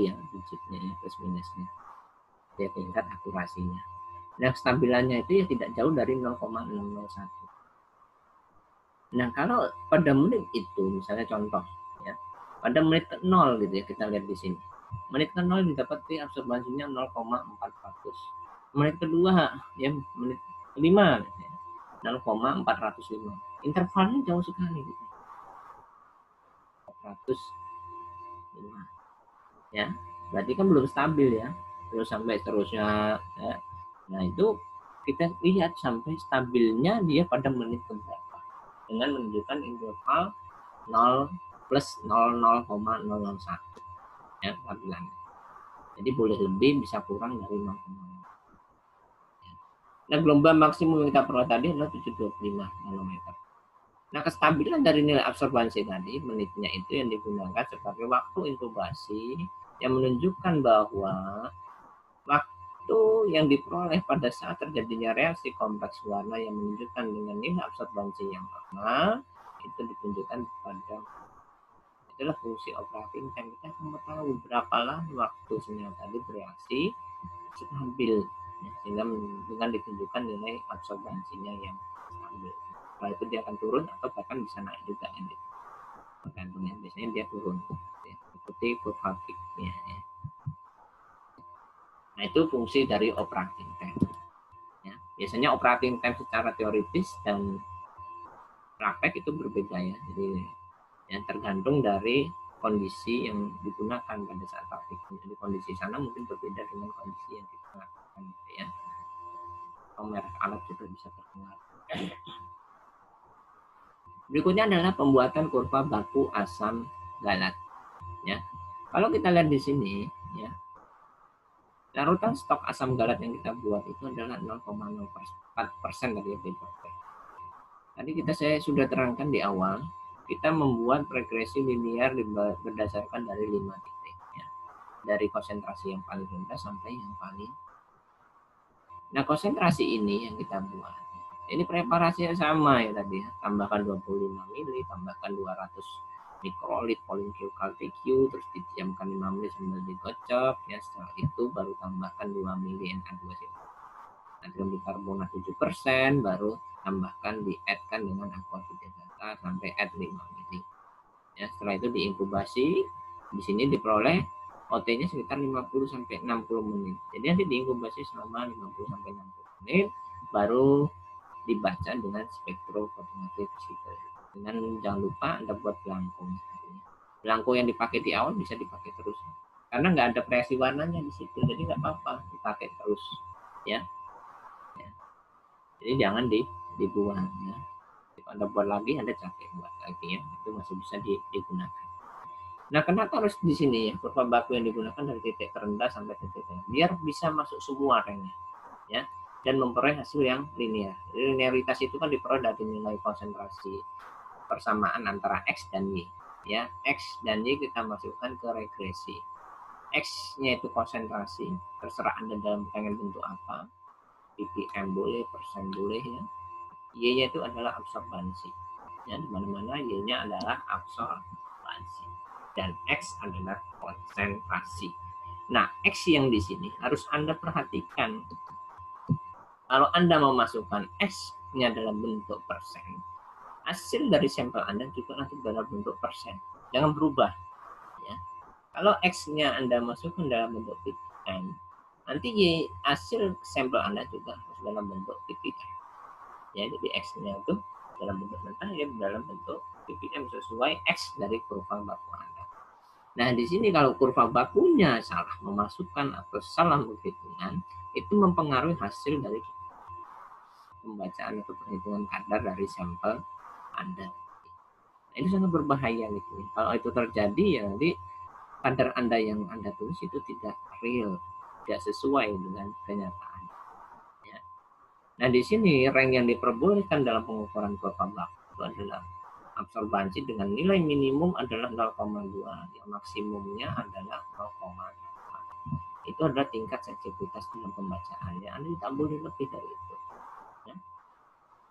S1: ya digitnya ya, plus minusnya. Dia tingkat akurasinya. Nah, stabilannya itu ya tidak jauh dari 0,001. Nah, kalau pada menit itu, misalnya contoh, ya, pada menit ke 0 gitu ya, kita lihat di sini. Menit ke 0 didapati absorbansinya 0,400. Menit kedua, ya, menit kelima, gitu ya, 0,405. Intervalnya jauh sekali gitu. 405. Ya, berarti kan belum stabil ya. Terus sampai terusnya, ya. Nah, itu kita lihat sampai stabilnya dia pada menit keberapa dengan menunjukkan interval 0 plus 0,001 ya stabilannya. Jadi boleh lebih, bisa kurang dari 0,0. Nah, gelombang maksimum yang kita peroleh tadi adalah 725 nanometer. Nah, kestabilan dari nilai absorbansi tadi, menitnya itu yang digunakan sebagai waktu inkubasi yang menunjukkan bahwa waktu yang diperoleh pada saat terjadinya reaksi kompleks warna yang menunjukkan dengan nilai absorbansi yang normal itu ditunjukkan pada itulah fungsi operating time. Kita akan tahu berapa lama waktu senyawa tadi bereaksi stabil ya, sehingga dengan ditunjukkan nilai absorbansinya yang stabil. Setelah itu dia akan turun atau bahkan bisa naik juga ya, tergantung ya, biasanya dia turun ya, seperti kurvafiknya ya. Nah, itu fungsi dari operating time ya. Biasanya operating time secara teoritis dan praktek itu berbeda ya, jadi yang tergantung dari kondisi yang digunakan pada saat praktikum. Jadi kondisi sana mungkin berbeda dengan kondisi yang kita lakukan gitu ya. Merek alat juga bisa berpengaruh. Berikutnya adalah pembuatan kurva baku asam galat. Ya, kalau kita lihat di sini, ya, larutan stok asam galat yang kita buat itu adalah 0,04% dari dokter. Tadi saya sudah terangkan di awal, kita membuat regresi linear berdasarkan dari 5 titik. Ya. Dari konsentrasi yang paling rendah sampai yang paling. Nah, konsentrasi ini yang kita buat. Ini preparasinya sama ya tadi ya. Tambahkan 25 mili, tambahkan 200 mikrolit polinkiukal PQ, terus didiamkan 5 menit sambil digocok. Ya, setelah itu baru tambahkan 2 mili Na2CO. Natrium bikarbonat 7%, baru tambahkan di-add-kan dengan aqua vitata sampai add 5 mili. Ya, setelah itu diinkubasi, di sini diperoleh OT-nya sekitar 50 sampai 60 menit. Jadi nanti diinkubasi selama 50 sampai 60 menit, baru dibaca dengan spektrofotometri fisikal. Dengan jangan lupa Anda buat belangko. Belangko yang dipakai di awal bisa dipakai terus. Karena nggak ada variasi warnanya di situ, jadi nggak apa-apa dipakai terus. Ya. Jadi jangan dibuang ya. Kalau Anda buat lagi, Anda capek buat lagi ya. Itu masih bisa digunakan. Nah, kenapa harus di sini ya kurva baku yang digunakan dari titik terendah sampai titik terendah? Biar bisa masuk semua rengnya ya, dan memperoleh hasil yang linear. Linearitas itu kan diperoleh dari nilai konsentrasi persamaan antara X dan Y. Ya, X dan Y kita masukkan ke regresi. X-nya itu konsentrasi, terserah Anda dalam pengen bentuk apa. ppm boleh, persen boleh ya. Y-nya itu adalah absorbansi. Ya, di mana-mana Y-nya adalah absorbansi. Dan X adalah konsentrasi. Nah, X yang di sini harus Anda perhatikan. Kalau Anda memasukkan X-nya dalam bentuk persen, hasil dari sampel Anda juga nanti dalam bentuk persen. Jangan berubah. Ya. Kalau X-nya Anda masukkan dalam bentuk ppm, nanti hasil sampel Anda juga harus dalam bentuk ppm. Ya, jadi X-nya itu dalam bentuk mentah, ya dalam bentuk ppm sesuai X dari kurva baku Anda. Nah, di sini kalau kurva bakunya salah memasukkan atau salah menghitungan, itu mempengaruhi hasil dari pembacaan atau perhitungan kadar dari sampel Anda. Nah, ini sangat berbahaya gitu. Kalau itu terjadi ya nanti kadar Anda yang Anda tulis itu tidak real, tidak sesuai dengan kenyataan. Ya. Nah, di sini rank yang diperbolehkan dalam pengukuran kurva baku itu adalah absorbansi dengan nilai minimum adalah 0,2, yang maksimumnya adalah 0,5. Itu adalah tingkat sensitivitas dalam pembacaannya. Anda tidak boleh lebih dari itu. Ya.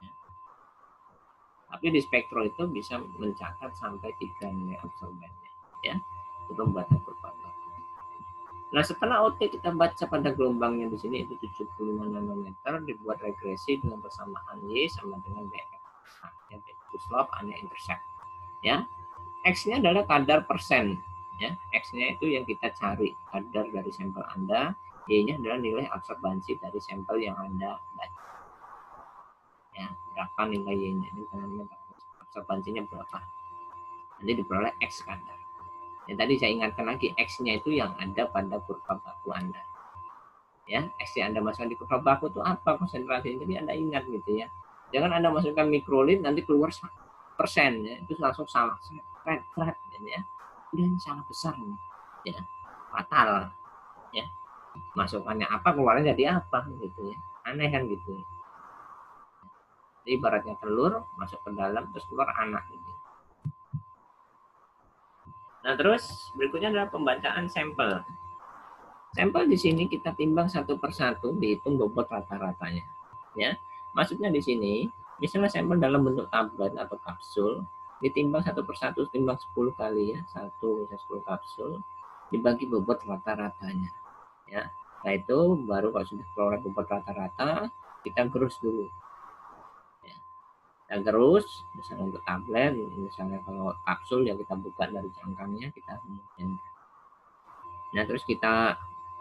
S1: Ya. Tapi di spektro itu bisa mencatat sampai 3 nilai absorbannya. Ya, itu pembuatan kurva baku. Nah, setelah OT kita baca pada gelombangnya di sini itu 75 nanometer, dibuat regresi dengan persamaan Y sama dengan BF. Ya, slope, anya intercept. Ya, X-nya adalah kadar persen. Ya, X-nya itu yang kita cari kadar dari sampel Anda, Y-nya adalah nilai absorbansi dari sampel yang Anda baca. Ya, berapa nilai Y-nya ini absorbansinya berapa? Nanti diperoleh X kadar. Ya, tadi saya ingatkan lagi, X-nya itu yang ada pada kurva baku Anda. Ya, X yang Anda masukkan di kurva baku itu apa konsentrasinya? Jadi Anda ingat gitu ya. Jangan Anda masukkan mikrolit nanti keluar persen ya, itu langsung salah. Flat ya. Ini salah besar nih. Ya. Fatal. Ya. Masukannya apa, keluarnya jadi apa gitu ya. Aneh kan gitu. Jadi ibaratnya telur masuk ke dalam terus keluar anak gitu. Nah, terus berikutnya adalah pembacaan sampel. Sampel di sini kita timbang satu persatu, dihitung bobot rata-ratanya. Ya, maksudnya di sini, misalnya sampel dalam bentuk tablet atau kapsul, ditimbang satu persatu, timbang 10 kali ya, 1 bisa 10 kapsul, dibagi bobot rata-ratanya. Ya, setelah itu baru kalau sudah peroleh bobot rata-rata, kita gerus dulu. Kita gerus, misalnya untuk tablet, misalnya kalau kapsul yang kita buka dari cangkangnya, kita homogenkan. Nah, terus kita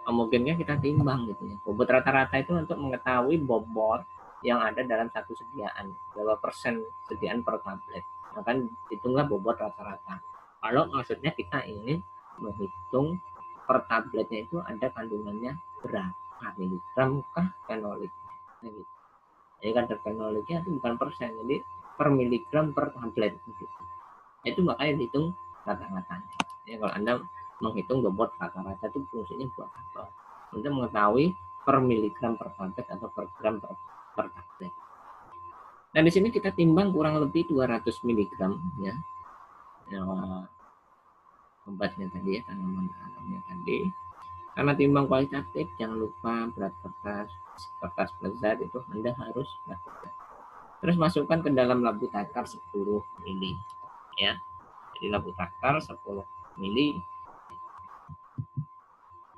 S1: homogennya kita timbang gitu ya. Bobot rata-rata itu untuk mengetahui bobot yang ada dalam satu sediaan, berapa persen sediaan per tablet. Nah, kan hitunglah bobot rata-rata. Kalau maksudnya kita ingin menghitung per tabletnya itu ada kandungannya berapa miligram kah fenoliknya. Nah, gitu. Jadi kadar fenoliknya itu bukan persen, jadi per miligram per tablet gitu. Itu makanya dihitung rata-ratanya. Ya, kalau Anda menghitung bobot rata-rata itu fungsinya buat apa? Untuk mengetahui per miligram per tablet atau per gram per tablet. Nah, di sini kita timbang kurang lebih 200 miligram ya. Obatnya tadi ya, tanaman-tanamannya tadi. Karena timbang kualitatif, jangan lupa berat kertas pelezat itu Anda harus lakukan. Terus masukkan ke dalam labu takar 10 mili ya. Jadi labu takar 10 mili.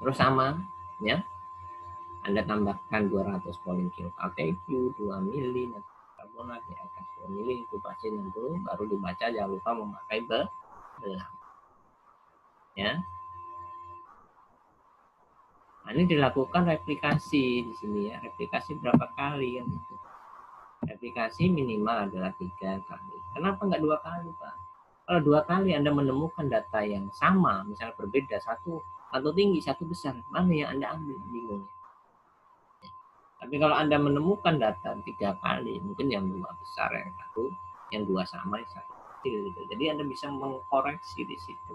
S1: Terus sama ya. Anda tambahkan 200 polikil KTQ 2 mili karbonat di atas 2 mili inkubasi 60 baru dibaca, jangan lupa memakai belang ya. Nah, ini dilakukan replikasi di sini ya. Replikasi berapa kali ya gitu. Replikasi minimal adalah 3 kali. Kenapa nggak 2 kali, Pak? Kalau 2 kali Anda menemukan data yang sama, misalnya berbeda, satu tinggi, satu besar, mana yang Anda ambil? Bingung. Tapi kalau Anda menemukan data 3 kali, mungkin yang 2 besar, yang satu, yang 2 sama, yang satu kecil gitu. Jadi Anda bisa mengkoreksi di situ.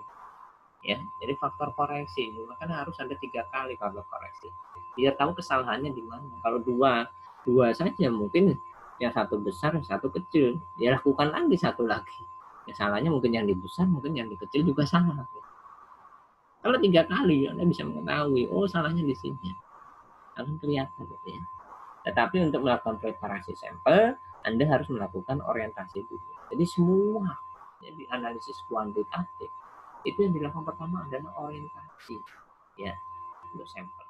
S1: Ya, jadi faktor koreksi, makanya harus ada 3 kali faktor koreksi. Biar tahu kesalahannya di mana. Kalau dua saja mungkin yang satu besar, yang satu kecil, dia lakukan lagi satu lagi. Ya, salahnya mungkin yang di besar, mungkin yang di kecil juga salah. Kalau 3 kali, Anda bisa mengetahui, oh salahnya di sini. Akan kelihatan gitu ya. Tetapi untuk melakukan preparasi sampel, Anda harus melakukan orientasi dulu. Jadi semua, jadi analisis kuantitatif, itu yang dilakukan pertama adalah orientasi ya untuk sampel.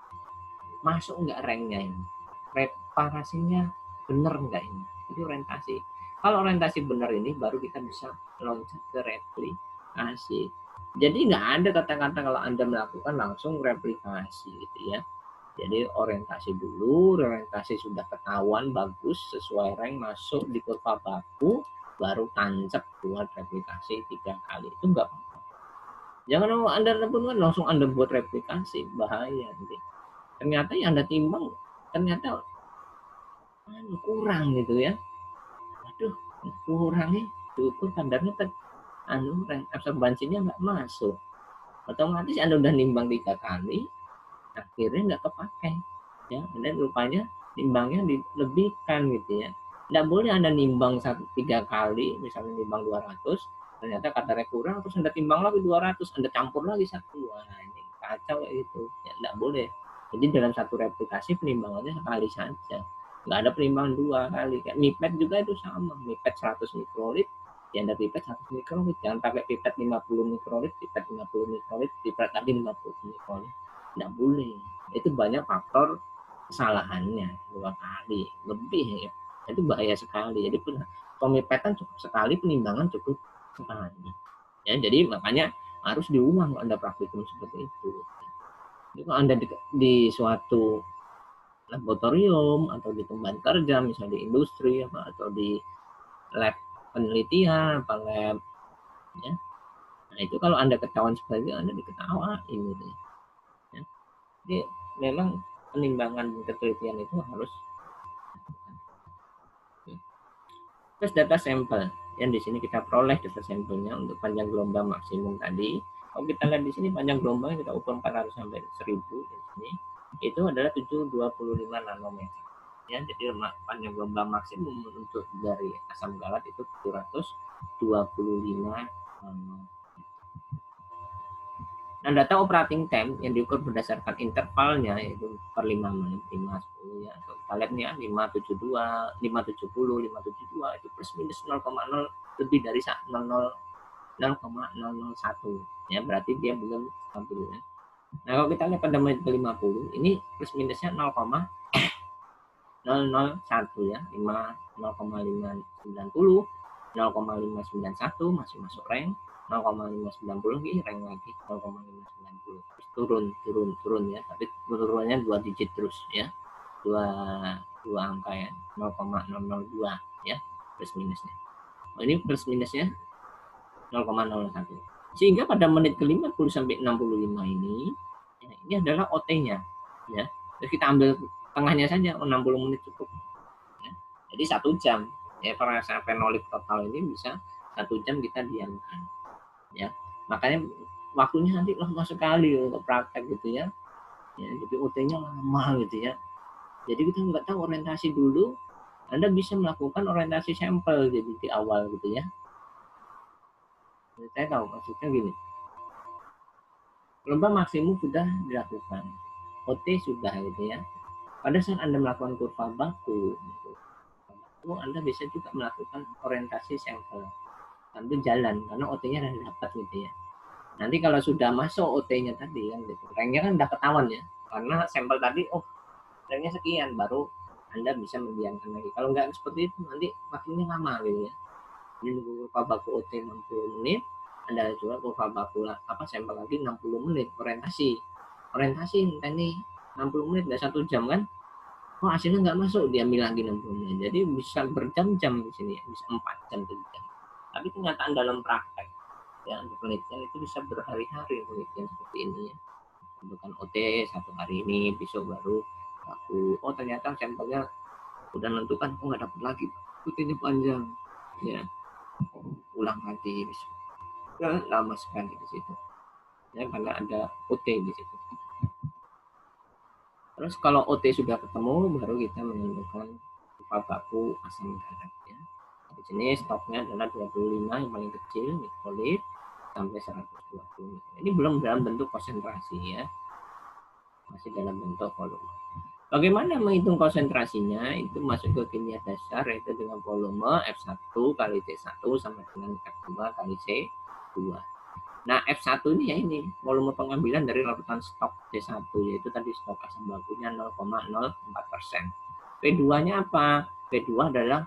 S1: Masuk nggak ranknya ini? Preparasinya benar nggak ini? Jadi orientasi. Kalau orientasi benar ini baru kita bisa loncat ke replikasi. Jadi nggak ada kata-kata kalau Anda melakukan langsung replikasi gitu ya. Jadi orientasi dulu, orientasi sudah ketahuan bagus sesuai rank masuk di kurva baku, baru tancap buat replikasi 3 kali. Itu enggak apa-apa. Jangan Anda lakukan langsung Anda buat replikasi, bahaya nanti. Ternyata yang Anda timbang ternyata kurang gitu ya. Waduh, kurang nih. Diukur kadarnya rank absorbansinya nggak masuk. Otomatis Anda udah nimbang 3 kali, akhirnya nggak kepakai ya. Dan rupanya nimbangnya dilebihkan gitu ya. Nggak boleh Anda nimbang 3 kali, misalnya nimbang 200, ternyata kadarnya kurang, terus Anda timbang lagi 200, Anda campur lagi satu. Wah, ini kacau kayak gitu ya. Nggak boleh. Jadi dalam satu replikasi penimbangannya sekali saja, nggak ada penimbangan 2 kali. Kayak mipet juga itu sama, mipet 100 mikrolit ya, Anda pipet 100 mikrolit, jangan pakai pipet 50 mikrolit, pipet 50 mikrolit, pipet lagi 50 mikrolit. Nggak boleh. Itu banyak faktor kesalahannya 2 kali lebih ya. Itu bahaya sekali. Jadi pemipetan cukup sekali, penimbangan cukup sekali ya. Jadi makanya harus diulang Anda praktikum seperti itu. Jadi kalau Anda di suatu laboratorium atau di tempat kerja, misalnya di industri atau di lab penelitian apa lab ya, nah itu kalau Anda ketahuan seperti itu, Anda diketawain gitu ya. Jadi memang penimbangan ketelitian itu harus. Terus data sampel yang di sini kita peroleh data sampelnya untuk panjang gelombang maksimum tadi. Kalau kita lihat di sini panjang gelombang kita ukur 400 sampai 1000 di sini, itu adalah 725 nanometer. Ya, jadi panjang gelombang maksimum untuk dari asam galat itu 725 nanometer. Nah, data operating time yang diukur berdasarkan intervalnya yaitu per 5 menit, 5, 10 ya. Kita lihat nih ya, 572, 570, 572 itu plus minus 0,0 lebih dari 0,001 ya, berarti dia belum stabil ya. Nah, kalau kita lihat pada menit ke-50 ini plus minusnya 0,001 ya, 0,590, 0,591 masih masuk rank, 0,590 lagi rank lagi 0,590, turun ya, tapi turunnya 2 digit terus ya, dua angka ya, 0,002 ya plus minusnya. Ini plus minusnya 0,01. Sehingga pada menit ke-50 sampai 65 ini, ya, ini adalah OT-nya. Ya. Terus kita ambil tengahnya saja, 60 menit cukup. Ya. Jadi 1 jam. Ya, frasa fenolik total ini bisa 1 jam kita diamkan. Ya. Makanya waktunya nanti lama sekali untuk praktek gitu ya. Ya, jadi OT-nya lama gitu ya. Jadi kita nggak tahu orientasi dulu, Anda bisa melakukan orientasi sampel jadi di awal gitu ya. Jadi saya tahu maksudnya gini. Lomba maksimum sudah dilakukan, OT sudah gitu ya. Pada saat Anda melakukan kurva baku, gitu, Anda bisa juga melakukan orientasi sampel sambil jalan karena OT-nya sudah dapat gitu ya. Nanti kalau sudah masuk OT-nya tadi kan gitu, ranknya kan udah ketahuan ya, karena sampel tadi ranknya sekian, baru Anda bisa mendiamkan lagi. Kalau nggak seperti itu nanti waktunya lama gitu ya. Jadi kurva baku OT 60 menit, Anda coba kurva baku sampel lagi 60 menit orientasi ini 60 menit nggak 1 jam kan, hasilnya nggak masuk, diambil lagi 60 menit. Jadi bisa berjam-jam di sini, bisa 4 jam 3 jam. Tapi kenyataan dalam praktek ya, untuk penelitian itu bisa berhari-hari penelitian seperti ini ya. Bukan OT 1 hari ini, besok baru baku. Ternyata sampelnya udah menentukan, nggak dapat lagi, OT-nya panjang ya, ulang lagi besok. Ya, lama sekali di situ ya, karena ada OT di situ. Terus kalau OT sudah ketemu, baru kita menentukan kurva baku asam garam ya. Di sini stoknya adalah 25 yang paling kecil mikrolit sampai 120. Ini belum dalam bentuk konsentrasi ya, masih dalam bentuk volume. Bagaimana menghitung konsentrasinya? Itu masuk ke kimia dasar, yaitu dengan volume F1 kali C1 sama dengan F2 kali C2. Nah, F1 ini ya ini, volume pengambilan dari larutan stok C1, yaitu tadi stok asam bakunya 0,04%. P2-nya apa? P2 adalah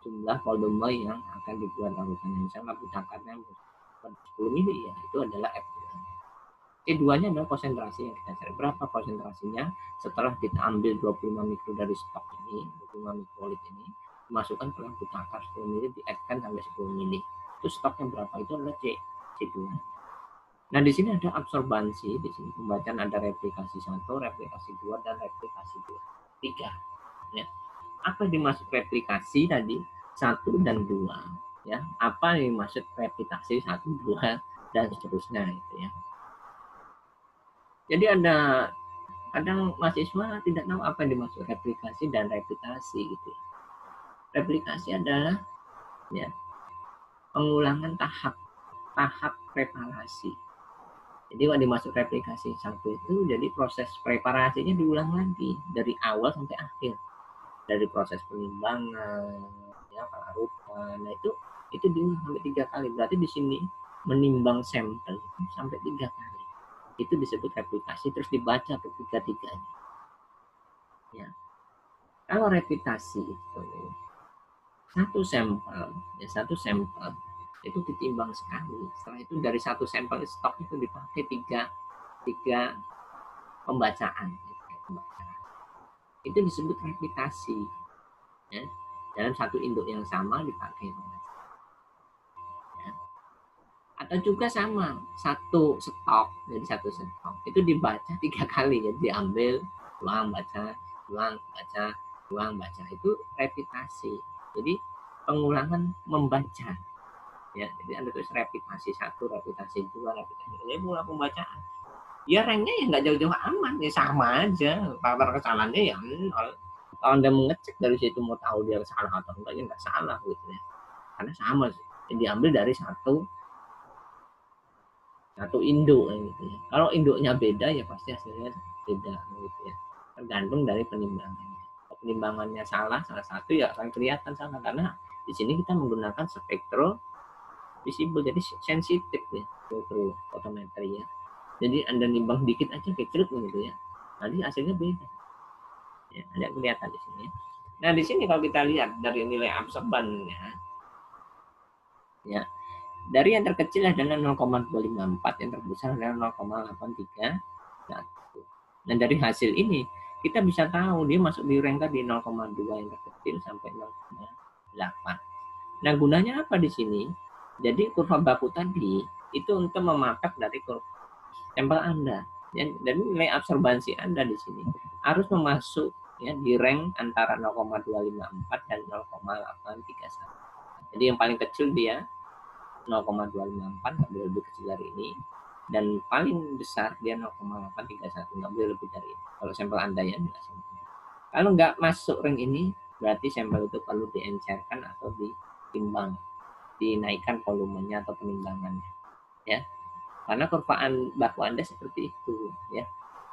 S1: jumlah volume yang akan dibuat larutannya. Misalnya butakarnya 10 mili ya, itu adalah F2. C2-nya adalah konsentrasi yang kita cari. Berapa konsentrasinya setelah kita ambil 25 mikro dari stok ini, 25 mikrolit ini, masukkan ke dalam butakar 10 mili, di-add-kan sampai 10 mili. Itu stoknya berapa? Itu adalah C2. Nah, di sini ada absorbansi, di sini pembacaan ada replikasi 1, replikasi 2, dan replikasi 3. Ya. Apa yang dimaksud replikasi tadi? 1 dan 2. Ya. Apa yang dimaksud replikasi 1, 2, dan seterusnya itu ya. Jadi ada kadang mahasiswa tidak tahu apa yang dimaksud replikasi dan replikasi gitu. Replikasi adalah ya, pengulangan tahap preparasi. Jadi kalau dimasuk replikasi 1 itu, jadi proses preparasinya diulang lagi dari awal sampai akhir, dari proses penimbangan, ya, pelarutan. Nah itu diulang sampai 3 kali. Berarti di sini menimbang sampel sampai 3 kali. Itu disebut replikasi, terus dibaca ketiga-tiganya. Ya. Kalau replikasi itu satu sampel itu ditimbang sekali. Setelah itu dari satu sampel stok itu dipakai tiga pembacaan. Itu disebut replikasi. Ya. Dalam satu induk yang sama dipakai pembacaan. Ya. Atau juga sama, satu stok, jadi satu stok itu dibaca 3 kali, jadi diambil, ulang baca, ulang baca, ulang baca. Itu replikasi. Jadi pengulangan membaca. Ya, jadi Anda tulis replikasi 1, replikasi 2, replikasi 3. Jadi mulai pembacaan. Ya ranknya ya nggak jauh-jauh aman, ya sama aja. Faktor kesalahannya ya nol. Kalau Anda mengecek dari situ mau tahu dia salah atau enggak, ya nggak salah gitu ya. Karena sama sih. Diambil dari satu induk gitu ya. Kalau induknya beda ya pasti hasilnya beda gitu ya. Tergantung dari penimbangannya. Kalau penimbangannya salah satu ya akan kelihatan salah, karena di sini kita menggunakan spektro visible, jadi sensitif ya, fotometri ya. Jadi Anda nimbang dikit aja kecil gitu ya, nanti hasilnya beda. Ya, ada kelihatan di sini. Nah, di sini kalau kita lihat dari nilai absorbannya, ya, dari yang terkecil adalah 0,254, yang terbesar adalah 0,831. Dan dari hasil ini kita bisa tahu dia masuk di rank tadi 0,2 yang terkecil sampai 0,8. Nah, gunanya apa di sini? Jadi kurva baku tadi itu untuk memapak dari sampel Anda. Ya, dan nilai absorbansi Anda di sini harus memasuk ya di rank antara 0,254 dan 0,831. Jadi yang paling kecil dia 0,254, nggak boleh lebih kecil dari ini, dan paling besar dia 0,831, nggak boleh lebih dari ini. Kalau sampel Anda ya, kalau nggak masuk rank ini, berarti sampel itu perlu diencerkan atau ditimbang, dinaikkan volumenya atau penimbangannya, ya. Karena kurvaan baku Anda seperti itu, ya.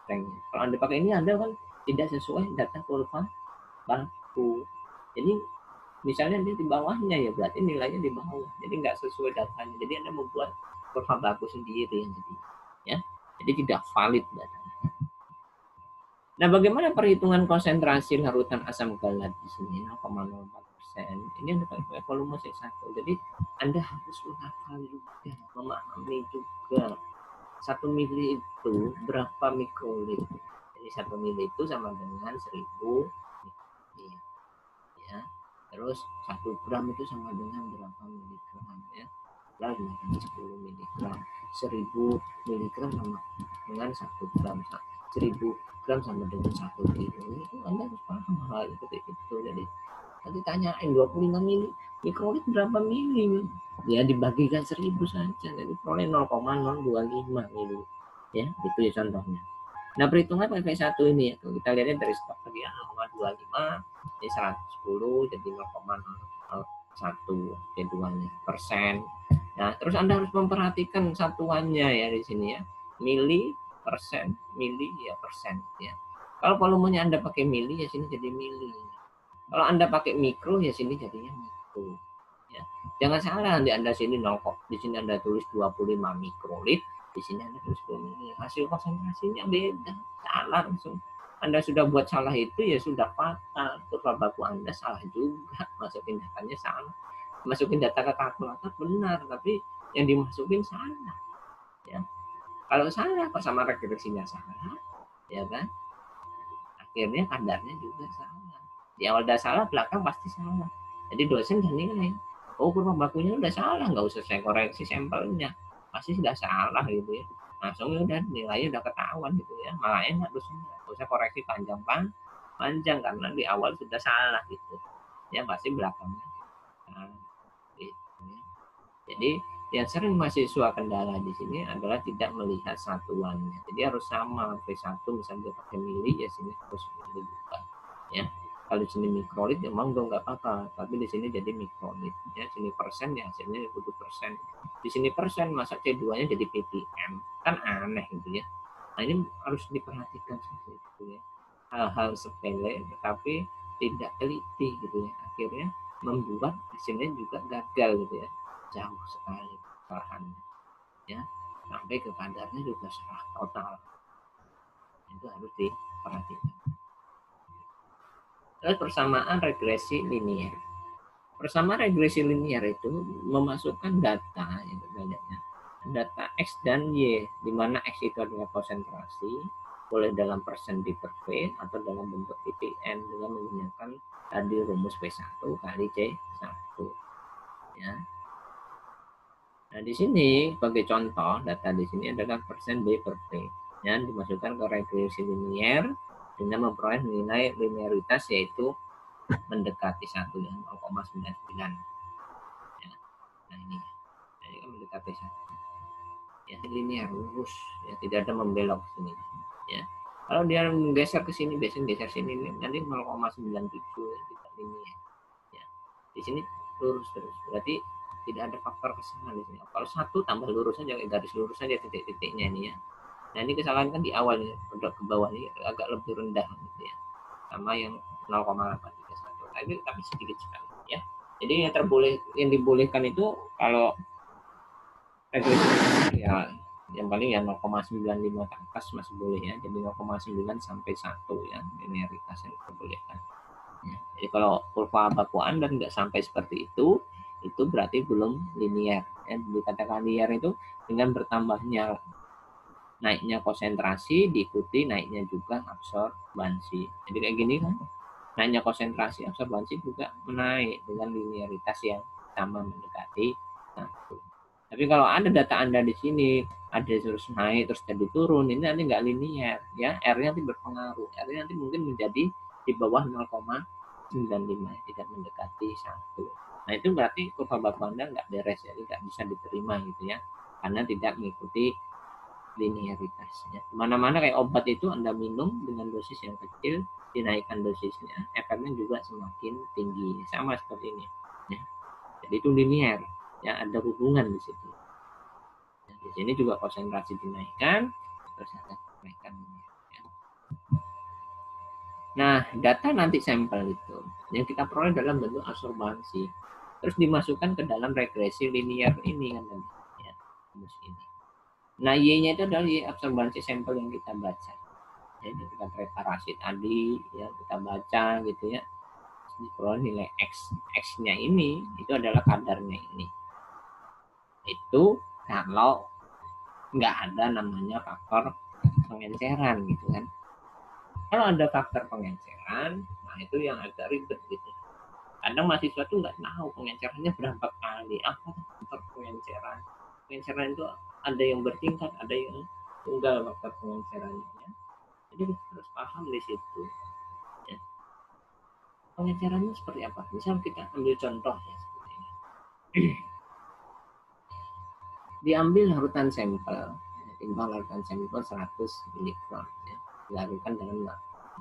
S1: Ranknya. Kalau Anda pakai ini, Anda kan tidak sesuai data kurva baku. Jadi misalnya dia di bawahnya, ya berarti nilainya di bawah, jadi nggak sesuai datanya. Jadi Anda membuat kurva baku sendiri, ya. Jadi tidak valid datanya. Nah, bagaimana perhitungan konsentrasi larutan asam galat di sini 0,04%? Ini Anda pakai volume C1. Jadi Anda harus menghafal juga, memahami juga 1 mili itu berapa mikrolit. Jadi 1 mili itu sama dengan 1000 mikrolit. Ya. Terus 1 gram itu sama dengan berapa miligram, ya? Lalu 10 miligram. 1000 miligram sama dengan 1 gram. 1000 gram sama dengan 1 kilo. Itu Anda harus paham hal seperti itu. Jadi nanti tanyain 25 mili mikrolit berapa mili, ya dibagikan 1000 saja, jadi peroleh 0,025 mili, ya itu ya contohnya. Nah, perhitungan pakai satu ini ya, kita lihatnya dari stok lagi ya, 0,25 ini 110 jadi 0,01 jadwalnya persen. Nah, terus Anda harus memperhatikan satuannya ya di sini ya, mili persen, mili ya persen ya. Kalau volumenya Anda pakai mili ya sini jadi mili. Kalau Anda pakai mikro ya sini jadinya mikro. Ya. Jangan salah di Anda sini di sini Anda tulis 25 mikrolit, di sini Anda tulis 10 mili. Hasil konsentrasinya beda, salah langsung. Anda sudah buat salah itu ya sudah fatal. Kurva baku Anda salah juga, masukin datanya salah. Masukin data ke kalkulator benar, tapi yang dimasukin salah. Ya. Kalau salah, sama regresinya salah, ya kan? Akhirnya kadarnya juga salah. Di awal udah salah, belakang pasti salah. Jadi dosen kan nilai, oh kurva bakunya udah salah, nggak usah saya koreksi sampelnya, pasti sudah salah gitu ya. Langsung udah nilainya udah ketahuan gitu ya. Malah enak dosennya, nggak usah koreksi panjang karena di awal sudah salah gitu. Ya pasti belakangnya salah gitu ya. Jadi yang sering mahasiswa kendala di sini adalah tidak melihat satuannya. Jadi harus sama V1 misalnya pakai mili ya sini harus mili juga. Ya. Kalau di sini mikrolit ya monggo nggak apa-apa, tapi di sini jadi mikrolit. Ya, sini persen ya hasilnya 20%. Di sini persen masa C2-nya jadi ppm. Kan aneh gitu ya. Nah, ini harus diperhatikan seperti itu ya. Hal-hal sepele tetapi tidak teliti gitu ya. Akhirnya membuat hasilnya juga gagal gitu ya. Jauh sekali kesalahannya ya, sampai ke kadarnya juga salah total. Itu harus diperhatikan. Terus persamaan regresi linier. Persamaan regresi linier itu memasukkan data yang banyaknya, data X dan Y, di mana X itu adalah konsentrasi, boleh dalam persen di per V atau dalam bentuk ppm dengan menggunakan tadi rumus P1 kali C1 ya. Nah, di sini sebagai contoh data di sini adalah persen B per V yang dimasukkan ke regresi linier dengan memperoleh nilai linearitas yaitu mendekati 1 ya 0,99 ya. Nah ini kan mendekati 1 ya, linear lurus ya, tidak ada membelok sini ya. Kalau dia menggeser ke sini biasanya geser sini nanti 0,97 ya, tidak linear ya. Di sini lurus terus berarti tidak ada faktor kesalahan di sini. Kalau 1 tambah lurus saja, garis lurus saja titik-titiknya ini ya. Nah ini kesalahan kan di awal ya, udah ke bawah ini agak lebih rendah gitu ya, sama yang 0,831 tapi sedikit sekali ya. Jadi yang dibolehkan itu kalau regresi ya yang paling ya 0,95 ke atas masih boleh ya, jadi 0,9 sampai 1 ya linearitas yang diperbolehkan ya. Jadi kalau kurva baku Anda tidak sampai seperti itu berarti belum linear ya. Dikatakan linear itu dengan bertambahnya naiknya konsentrasi diikuti naiknya juga absorbansi. Jadi kayak gini kan, naiknya konsentrasi absorbansi juga menaik dengan linearitas yang sama mendekati Satu. Tapi kalau ada data Anda di sini, ada terus naik, terus jadi turun, ini nanti nggak linear. Ya, R-nya nanti berpengaruh. R-nya nanti mungkin menjadi di bawah 0,95, tidak mendekati 1. Nah, itu berarti kurva baku Anda nggak beres, jadi nggak bisa diterima gitu ya. Karena tidak mengikuti linearitasnya. Mana-mana kayak obat itu Anda minum dengan dosis yang kecil, dinaikkan dosisnya, efeknya juga semakin tinggi. Sama seperti ini. Ya. Jadi itu linear, ya ada hubungan di situ. Nah, di sini juga konsentrasi dinaikkan, terus ada kenaikan. Ya. Nah, data nanti sampel itu yang kita peroleh dalam bentuk absorbansi, terus dimasukkan ke dalam regresi linear ini kan, ya, ini. Nah, Y-nya itu adalah Y absorbansi sampel yang kita baca. Jadi kita preparasi tadi, ya kita baca gitu ya. Diperoleh nilai X-nya ini, itu adalah kadarnya ini. Itu kalau nggak ada namanya faktor pengenceran gitu kan. Kalau ada faktor pengenceran, nah itu yang agak ribet gitu. Kadang mahasiswa tuh nggak tahu pengencerannya berapa kali, apa faktor pengenceran. Pengenceran itu ada yang bertingkat, ada yang tunggal faktor pengencerannya. Jadi kita harus paham di situ. Ya. Pengencerannya seperti apa? Misal kita ambil contoh ya seperti ini. Diambil larutan sampel, timbang larutan sampel 100 mg, ya. Dilarutkan dalam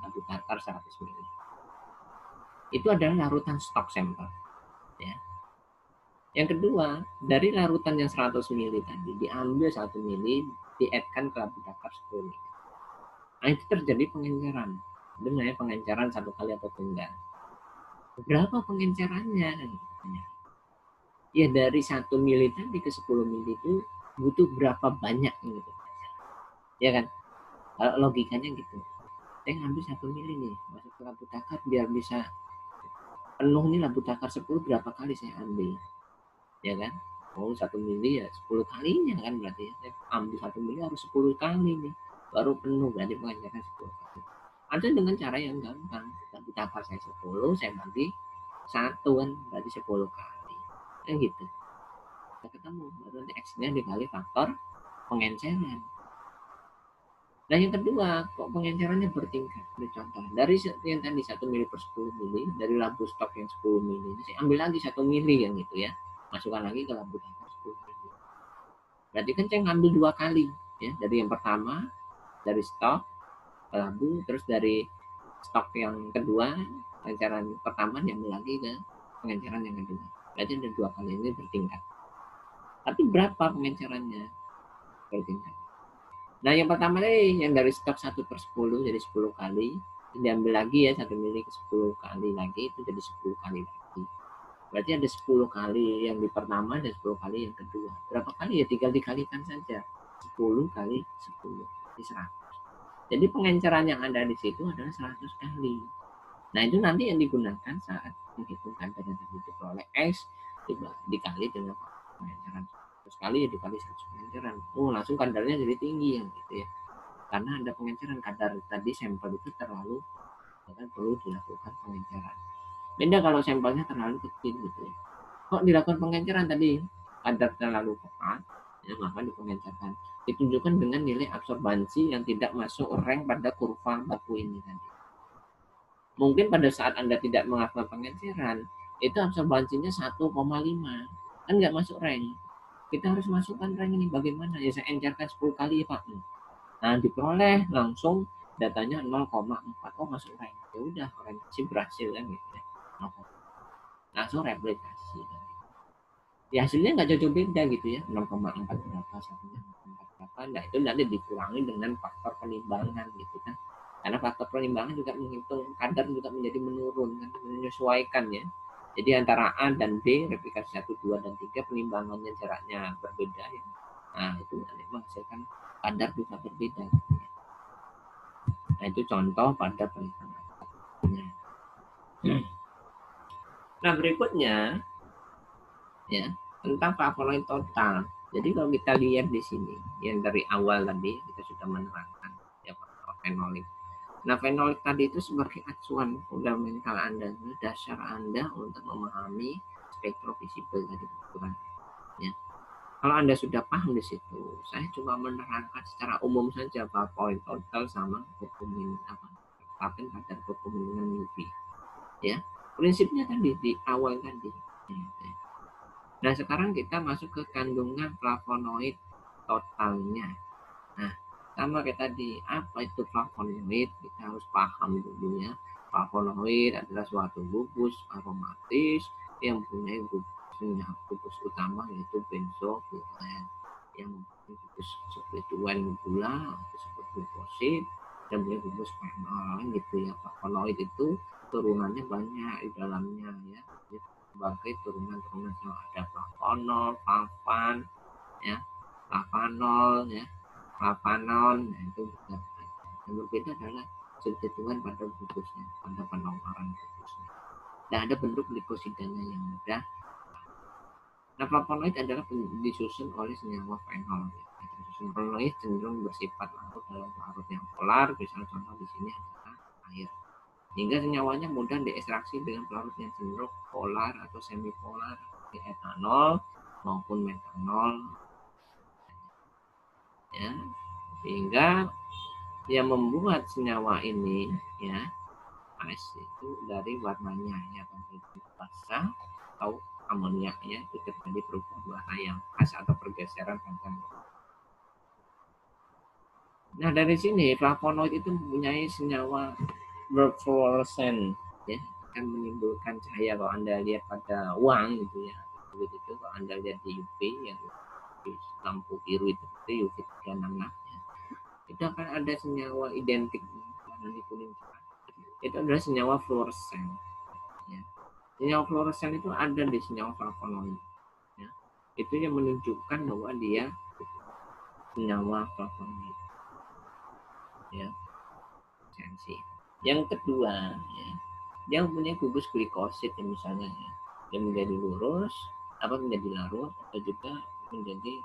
S1: labu datar 100 ml. Itu adalah larutan stok sampel. Ya. Yang kedua, dari larutan yang 100 ml tadi, diambil 1 ml, diaddkan ke labu datar 10 ml. Nah, itu terjadi pengenceran. Itu namanya pengenceran satu kali atau tunggal. Berapa pengencerannya? Ya dari 1 mili tadi ke 10 mili itu butuh berapa banyak gitu. Ya kan? Kalau logikanya gitu. Saya ngambil 1 mili nih, masuk ke labu takar biar bisa penuh nih labu takar 10, berapa kali saya ambil. Ya kan? Oh 1 mili ya 10 kalinya kan berarti ya. Saya ambil 1 mili harus 10 kali nih. Baru penuh, berarti pengenceran 10 kali. Ada dengan cara yang gampang. Labu takar saya 10, saya bagi 1 kan, berarti 10 kali. Kan gitu. Kita ketemu, baru nanti X-nya dikali faktor pengenceran. Nah yang kedua, kok pengencerannya bertingkat? Ini contoh, dari yang tadi 1 mili per 10 mili, dari labu stok yang 10 mili, saya ambil lagi 1 mili yang gitu ya, masukkan lagi ke labu datar 10 mili. Berarti kan saya ngambil 2 kali, ya, dari yang pertama, dari stok ke labu, terus dari stok yang kedua, pengenceran pertama diambil lagi ke pengenceran yang kedua. Berarti ada 2 kali ini bertingkat. Tapi berapa pengencerannya? Bertingkat. Nah yang pertama nih yang dari stok 1 per 10 jadi 10 kali, diambil lagi ya 1 mili ke 10 kali lagi, itu jadi 10 kali lagi. Berarti ada 10 kali yang di pertama dan 10 kali yang kedua. Berapa kali ya? Tinggal dikalikan saja. 10 kali 10 jadi 100. Jadi pengenceran yang ada di situ adalah 100 kali. Nah itu nanti yang digunakan saat menghitung kadar yang tadi diperoleh X dikali dengan pengenceran 100 kali ya dikali 100 pengenceran. Oh langsung kadarnya jadi tinggi yang gitu ya. Karena ada pengenceran kadar tadi sampel itu terlalu, kan perlu dilakukan pengenceran. Beda kalau sampelnya terlalu kecil gitu ya. Kok dilakukan pengenceran tadi? Kadar terlalu cepat, ya maka dipengencerkan. Ditunjukkan dengan nilai absorbansi yang tidak masuk rank pada kurva baku ini tadi. Mungkin pada saat Anda tidak melakukan pengenceran, itu absorbansinya 1,5. Kan nggak masuk rank. Kita harus masukkan rank ini. Bagaimana? Ya saya encerkan 10 kali ya Pak. Nah diperoleh langsung datanya 0,4. Oh masuk rank. Ya udah rank sih berhasil kan gitu ya. Langsung replikasi. Ya hasilnya nggak jauh beda gitu ya. 0,4 berapa, satunya 0,4 berapa. Nah itu nanti dikurangi dengan faktor penimbangan gitu kan. Karena faktor penimbangan juga menghitung kadar juga menjadi menurun kan, menyesuaikan ya. Jadi antara A dan B replikasi 1, 2, dan 3 penimbangannya jaraknya berbeda ya. Nah itu nanti menghasilkan kadar juga berbeda. Nah itu contoh pada penimbangan. Nah berikutnya ya tentang flavonoid total. Jadi kalau kita lihat di sini yang dari awal tadi kita sudah menerangkan ya fenolik. Nah, fenolik tadi itu sebagai acuan fundamental Anda, dasar Anda untuk memahami spektrofisibel tadi ukuran. Ya. Kalau Anda sudah paham di situ, saya cuma menerangkan secara umum saja point total sama kurkumin kadar kurkumin dengan UV. Ya, prinsipnya tadi di awal tadi. Nah, sekarang kita masuk ke kandungan flavonoid totalnya. Nah, sama kayak tadi, apa itu flavonoid? Kita harus paham dulu ya. Flavonoid adalah suatu gugus aromatis yang punya gugus utama yaitu benzofluoran yang gugus substituen gula disebut glukosid dan punya gugus fenol gitu ya. Flavonoid itu turunannya banyak di dalamnya ya. Sebagai turunan-turunan ada flavonol, flavan, ya, flavanol, ya, flavanon, nah itu juga yang berbeda adalah substituen pada gugusnya, pada penongkaran gugusnya. Dan ada bentuk glikosidanya yang mudah. Nah, flavonoid adalah disusun oleh senyawa fenol. Ya. Flavonoid cenderung bersifat larut dalam larut yang polar, misalnya contoh di sini adalah air. Hingga senyawanya mudah diekstraksi dengan pelarut yang cenderung polar atau semipolar seperti etanol maupun metanol. Ya, sehingga yang membuat senyawa ini ya panas itu dari warnanya ya, basah atau amoniaknya itu terjadi perubahan warna yang khas atau pergeseran panjang. Nah, dari sini flavonoid itu mempunyai senyawa berfluoresan ya, akan menimbulkan cahaya. Kalau Anda lihat pada uang gitu ya, begitu kalau Anda lihat di UV yang di lampu biru itu UV 366 ya, itu akan ada senyawa identik warna kuning cerah. Itu adalah senyawa fluoresan ya. Senyawa fluoresan itu ada di senyawa flavonoid ya. Itu yang menunjukkan bahwa dia senyawa flavonoid ya. Yang kedua ya, dia mempunyai gugus glikosid ya, misalnya ya, dia menjadi lurus menjadi larut atau juga menjadi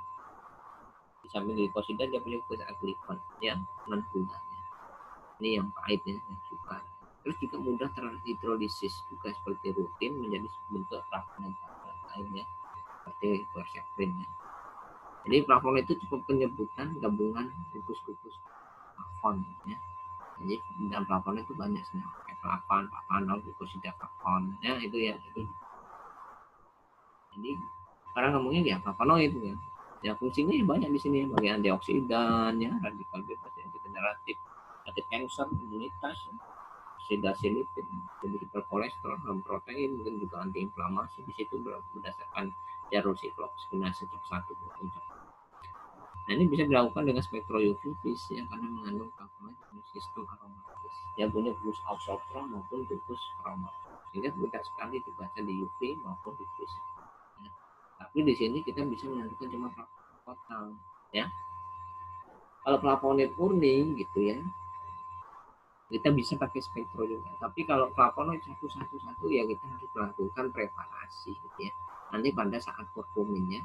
S1: di samping glikosida dia punya gugus aglikon ya, non gula ya. Ini yang pahit ya, yang suka. Terus juga mudah terhidrolisis juga seperti rutin menjadi bentuk flavonoid lainnya seperti quercetin ya. Jadi flavonoid itu cukup penyebutan gabungan gugus-gugus flavon ya. Jadi dalam flavonoid itu banyak senyawa kayak flavan, flavanol, glucosida flavon ya, itu ya itu. Jadi orang ngomongnya ya flavonoid ya. Ya fungsinya banyak di sini bagi antioksidan ya, radikal bebas ya, degeneratif, anti kanker, imunitas, oksidasi lipid, jadi hiperkolesterol, protein, dan juga antiinflamasi. Di situ berdasarkan jalur sikloksgenase cok 1 puncak. Nah, ini bisa dilakukan dengan spektro UV ya, karena mengandung flavonoid di sistem aromatis. Yang punya gugus auxotron maupun gugus aromatis. Sehingga mudah sekali dibaca di UV maupun di vis. Ya. Tapi di sini kita bisa menentukan cuma total ya. Kalau flavonoid murni gitu ya, kita bisa pakai spektro juga. Tapi kalau flavonoid satu ya kita harus melakukan preparasi gitu ya. Nanti pada saat kurkuminnya,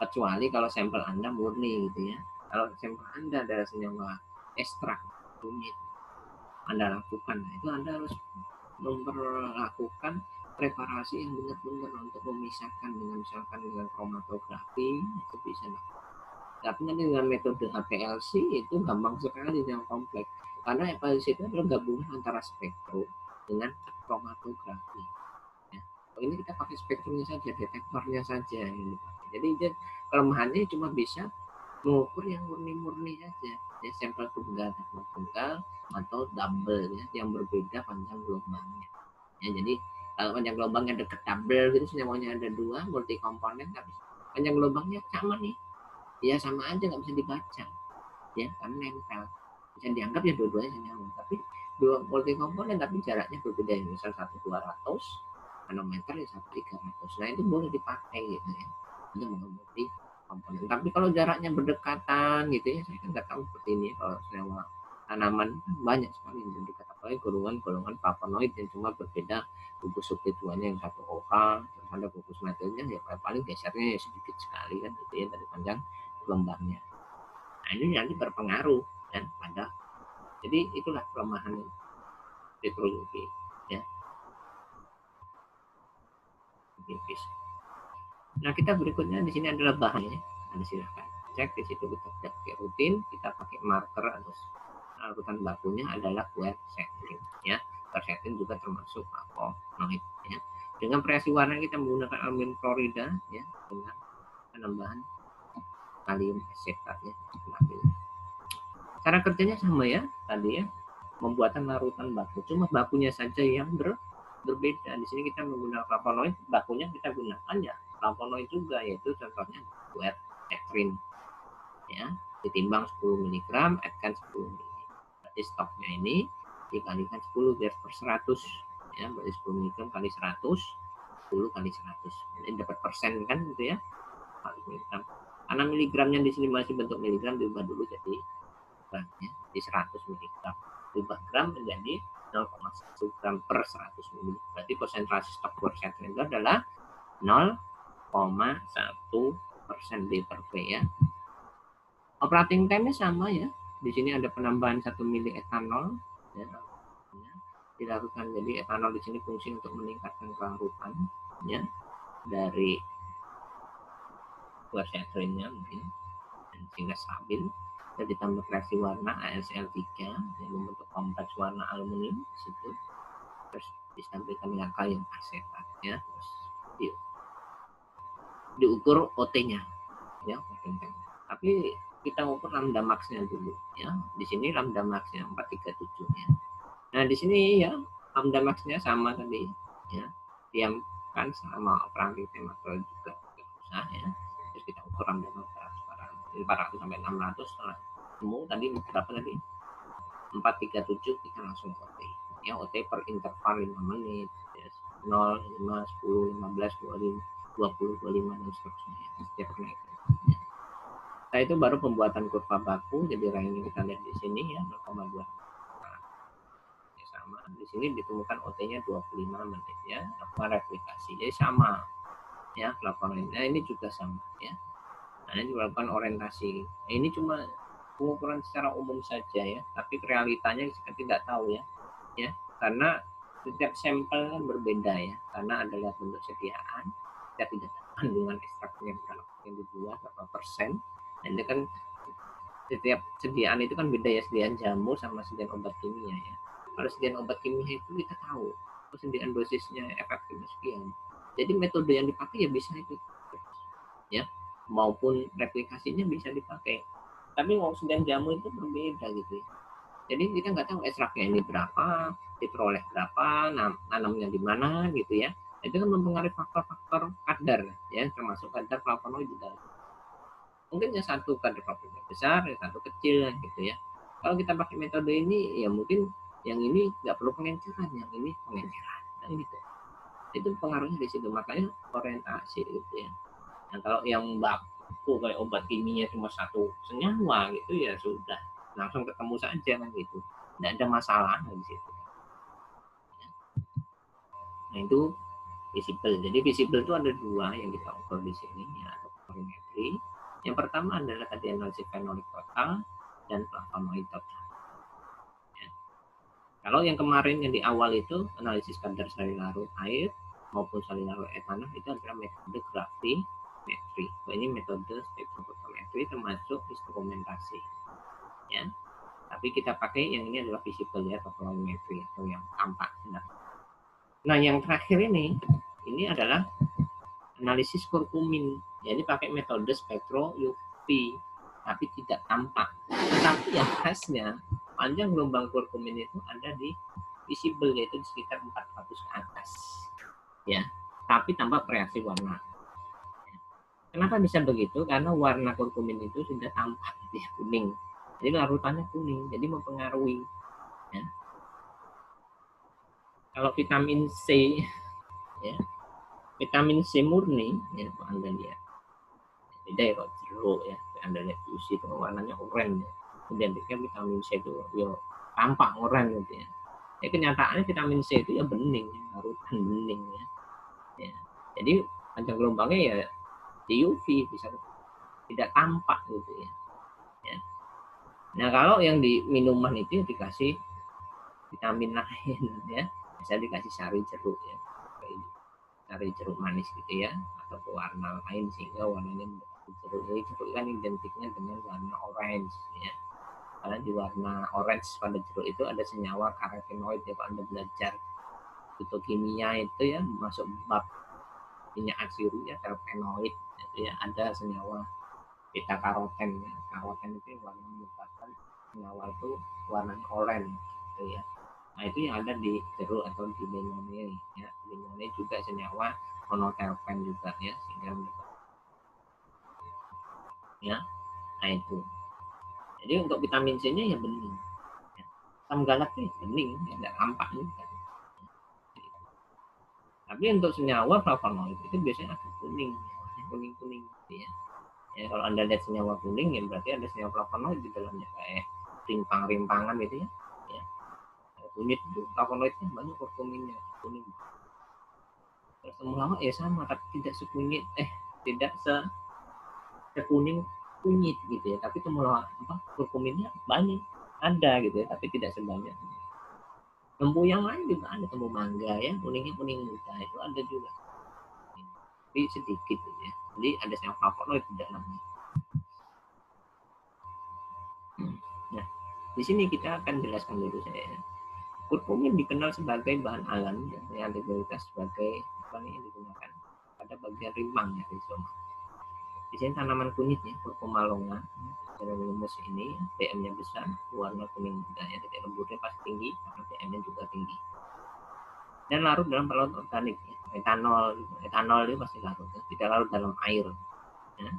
S1: kecuali kalau sampel Anda murni gitu ya. Kalau sampel Anda ada senyawa ekstrak kunyit Anda lakukan, nah itu Anda harus memperlakukan preparasi yang benar-benar untuk memisahkan dengan misalkan dengan kromatografi itu bisa. Tapi nanti dengan metode HPLC itu gampang sekali, yang kompleks. Karena HPLC itu adalah gabungan antara spektrum dengan kromatografi. Ya. Ini kita pakai spektrumnya saja, detektornya saja. Ini. Jadi kelemahannya cuma bisa mengukur yang murni-murni saja. Ya, sampel tunggal atau double ya, yang berbeda panjang gelombangnya. Ya, jadi kalau panjang gelombangnya dekat double gitu, semuanya ada dua multi komponen, tapi panjang gelombangnya sama nih. Ya sama aja nggak bisa dibaca ya, karena nempel. Bisa dianggap ya dua-duanya senyawa, tapi dua multi komponen tapi jaraknya berbeda, misal 1 200 nanometer ya 1 300. Nah itu boleh dipakai gitu ya untuk mengukur komponen. Tapi kalau jaraknya berdekatan gitu ya, saya kan nggak tahu seperti ini. Kalau senyawa tanaman banyak sekali yang berdekat, apalagi golongan-golongan flavonoid yang cuma berbeda gugus substituennya, yang satu OH, terus ada gugus metodenya ya paling gesernya ya sedikit sekali kan gitu ya dari panjang gelombangnya. Nah ini nanti berpengaruh kan pada, jadi itulah kelemahan spektro UV ya. Nah kita berikutnya di sini adalah bahannya. Anda silahkan cek di situ, kita pakai rutin, kita pakai marker atau larutan bakunya adalah quercetin ya. Quercetin juga termasuk flavonoid ya. Dengan variasi warna kita menggunakan aluminium klorida ya, dengan penambahan kalium asetat ya. Cara kerjanya sama ya tadi ya, pembuatan larutan baku, cuma bakunya saja yang berbeda. Di sini kita menggunakan flavonoid, bakunya kita gunakan ya flavonoid juga, yaitu contohnya quercetin ya, ditimbang 10 mg, addkan 10 mg. Berarti stoknya ini dikalikan 10 per 100 ya, berarti 10 mg kali 100, 10 kali 100. Jadi dapat persen kan gitu ya. Kali miligram. Karena miligramnya di sini masih bentuk miligram, diubah dulu jadi gram ya. Di 100 mg. Diubah gram menjadi 0,1 gram per 100 ml. Berarti konsentrasi stok quercetin itu adalah 0,1% D per V ya. Operating time-nya sama ya. Di sini ada penambahan 1 mili etanol ya. Dilakukan, jadi etanol di sini fungsi untuk meningkatkan kelarutan ya dari quercetinnya mungkin, sehingga stabil. Dan ditambah reaksi warna AlCl3 yang membentuk kompleks warna aluminium di situ. Terus distabilkan dengan kalium asetat ya. Terus diukur OT-nya ya, tapi kita ukur lambda max-nya dulu ya. Di sini lambda max-nya 437 ya. Nah, di sini ya lambda max-nya sama tadi ya. Diamkan sama operating temperature juga usah ya. Terus kita ukur lambda max 400 sampai 600, setelah temu tadi berapa tadi? 437, kita langsung OT. Ya, OT per interval 5 menit. Ya, 0, 5, 10, 15, 25, 20, 25 dan seterusnya ya. Setiap kenaikan. Ya. Setelah itu baru pembuatan kurva baku, jadi range kita lihat di sini ya 0,2. Ya, sama. Di sini ditemukan OT-nya 25 menit ya, lakukan replikasi. Jadi sama ya, flavonoid. Nah, ini juga sama ya. Nah, ini dilakukan orientasi. Nah, ini cuma pengukuran secara umum saja ya, tapi realitanya kita tidak tahu ya. Ya, karena setiap sampel kan berbeda ya, karena ada lihat bentuk sediaan, kita tidak tahu kandungan ekstraknya berapa yang dibuat, berapa persen. Dan itu kan setiap sediaan itu kan beda ya, sediaan jamu sama sediaan obat kimia ya. Kalau sediaan obat kimia itu kita tahu sediaan dosisnya efektifnya sekian. Jadi metode yang dipakai ya bisa itu ya, maupun replikasinya bisa dipakai. Tapi mau sediaan jamu itu berbeda gitu ya. Jadi kita nggak tahu ekstraknya ini berapa, diperoleh berapa, nanamnya di mana gitu ya. Itu kan mempengaruhi faktor-faktor kadar ya, termasuk kadar flavonoid juga. Mungkin yang satu kadar flavonoid besar, yang satu kecil gitu ya. Kalau kita pakai metode ini ya mungkin yang ini nggak perlu pengenceran, yang ini pengenceran kan gitu. Itu pengaruhnya di situ, makanya orientasi gitu ya. Nah, kalau yang baku kayak obat kimia cuma satu senyawa gitu ya sudah langsung ketemu saja kan gitu, tidak ada masalah di situ. Nah, itu visible. Jadi visible itu ada dua yang kita ukur di sini ya, atau colorimetry. Yang pertama adalah tadi analisis fenolik total dan flavonoid total. Ya. Kalau yang kemarin yang di awal itu analisis kadar sari larut air maupun sari larut etanol, itu adalah metode gravimetri. Ini metode spektrofotometri termasuk instrumentasi. Ya. Tapi kita pakai yang ini adalah visible ya, atau colorimetri atau yang tampak. Nah, yang terakhir ini adalah analisis kurkumin. Jadi pakai metode spektro UV, tapi tidak tampak. Tetapi yang khasnya panjang gelombang kurkumin itu ada di visible, yaitu di sekitar 400 ke atas. Ya, tapi tampak reaksi warna. Kenapa bisa begitu? Karena warna kurkumin itu sudah tampak dia kuning. Jadi larutannya kuning, jadi mempengaruhi. Ya. Kalau vitamin C, ya, vitamin C murni, ya, Anda lihat. Beda ya kalau jeruk ya, Anda lihat juicy itu warnanya oranye. Identiknya vitamin C itu ya tampak oranye gitu ya. Ya, kenyataannya vitamin C itu ya bening, ya, larutan bening ya. Ya. Jadi panjang gelombangnya ya di UV bisa tidak tampak gitu ya. Ya. Nah, kalau yang di minuman itu dikasih vitamin lain ya, bisa dikasih sari jeruk ya, sari jeruk manis gitu ya, atau warna lain sehingga warnanya jeruk. Jadi jeruk kan identiknya dengan warna orange ya. Karena di warna orange pada jeruk itu ada senyawa karotenoid ya. Kalau Anda belajar fitokimia itu ya, masuk bab minyak atsiri ya, karotenoid itu ya, ada senyawa beta karoten ya. Karoten itu warna menyebabkan senyawa itu warnanya oranye gitu ya. Nah itu yang ada di jeruk atau di benone ya. Benone juga senyawa monoterpen juga ya, sehingga ya. Nah itu. Jadi untuk vitamin C-nya ya bening. Ya. Asam galak itu bening, ya nggak tampak juga. Tapi untuk senyawa flavonoid itu biasanya agak kuning, kuning-kuning gitu ya. Ya, kalau Anda lihat senyawa kuning ya berarti ada senyawa flavonoid di dalamnya, kayak rimpang-rimpangan gitu ya. Ya. Kunyit itu flavonoidnya banyak, kurkuminnya kuning. Terus temulawak ya sama, tapi tidak sekunyit, tidak sekuning kunyit gitu ya. Tapi temulawak kurkuminnya banyak ada gitu ya, tapi tidak sebanyak. Lembu yang lain juga ada, lembu mangga ya, kuningnya kuning muda itu ada juga. Tapi sedikit gitu ya. Jadi ada senyawa flavonoid di dalamnya. Nah, di sini kita akan jelaskan dulu saya. Kurkumin dikenal sebagai bahan alami yang digunakan sebagai yang digunakan pada bagian rimbang ya, rizoma. Di sini tanaman kunyitnya, kurkuma longa, Geraniums ini PM-nya besar, warna kuning muda ya, titik lembutnya pasti tinggi, karena PM-nya juga tinggi. Dan larut dalam pelarut organik, ya. Etanol itu pasti larut, ya. Tidak larut dalam air. Ya.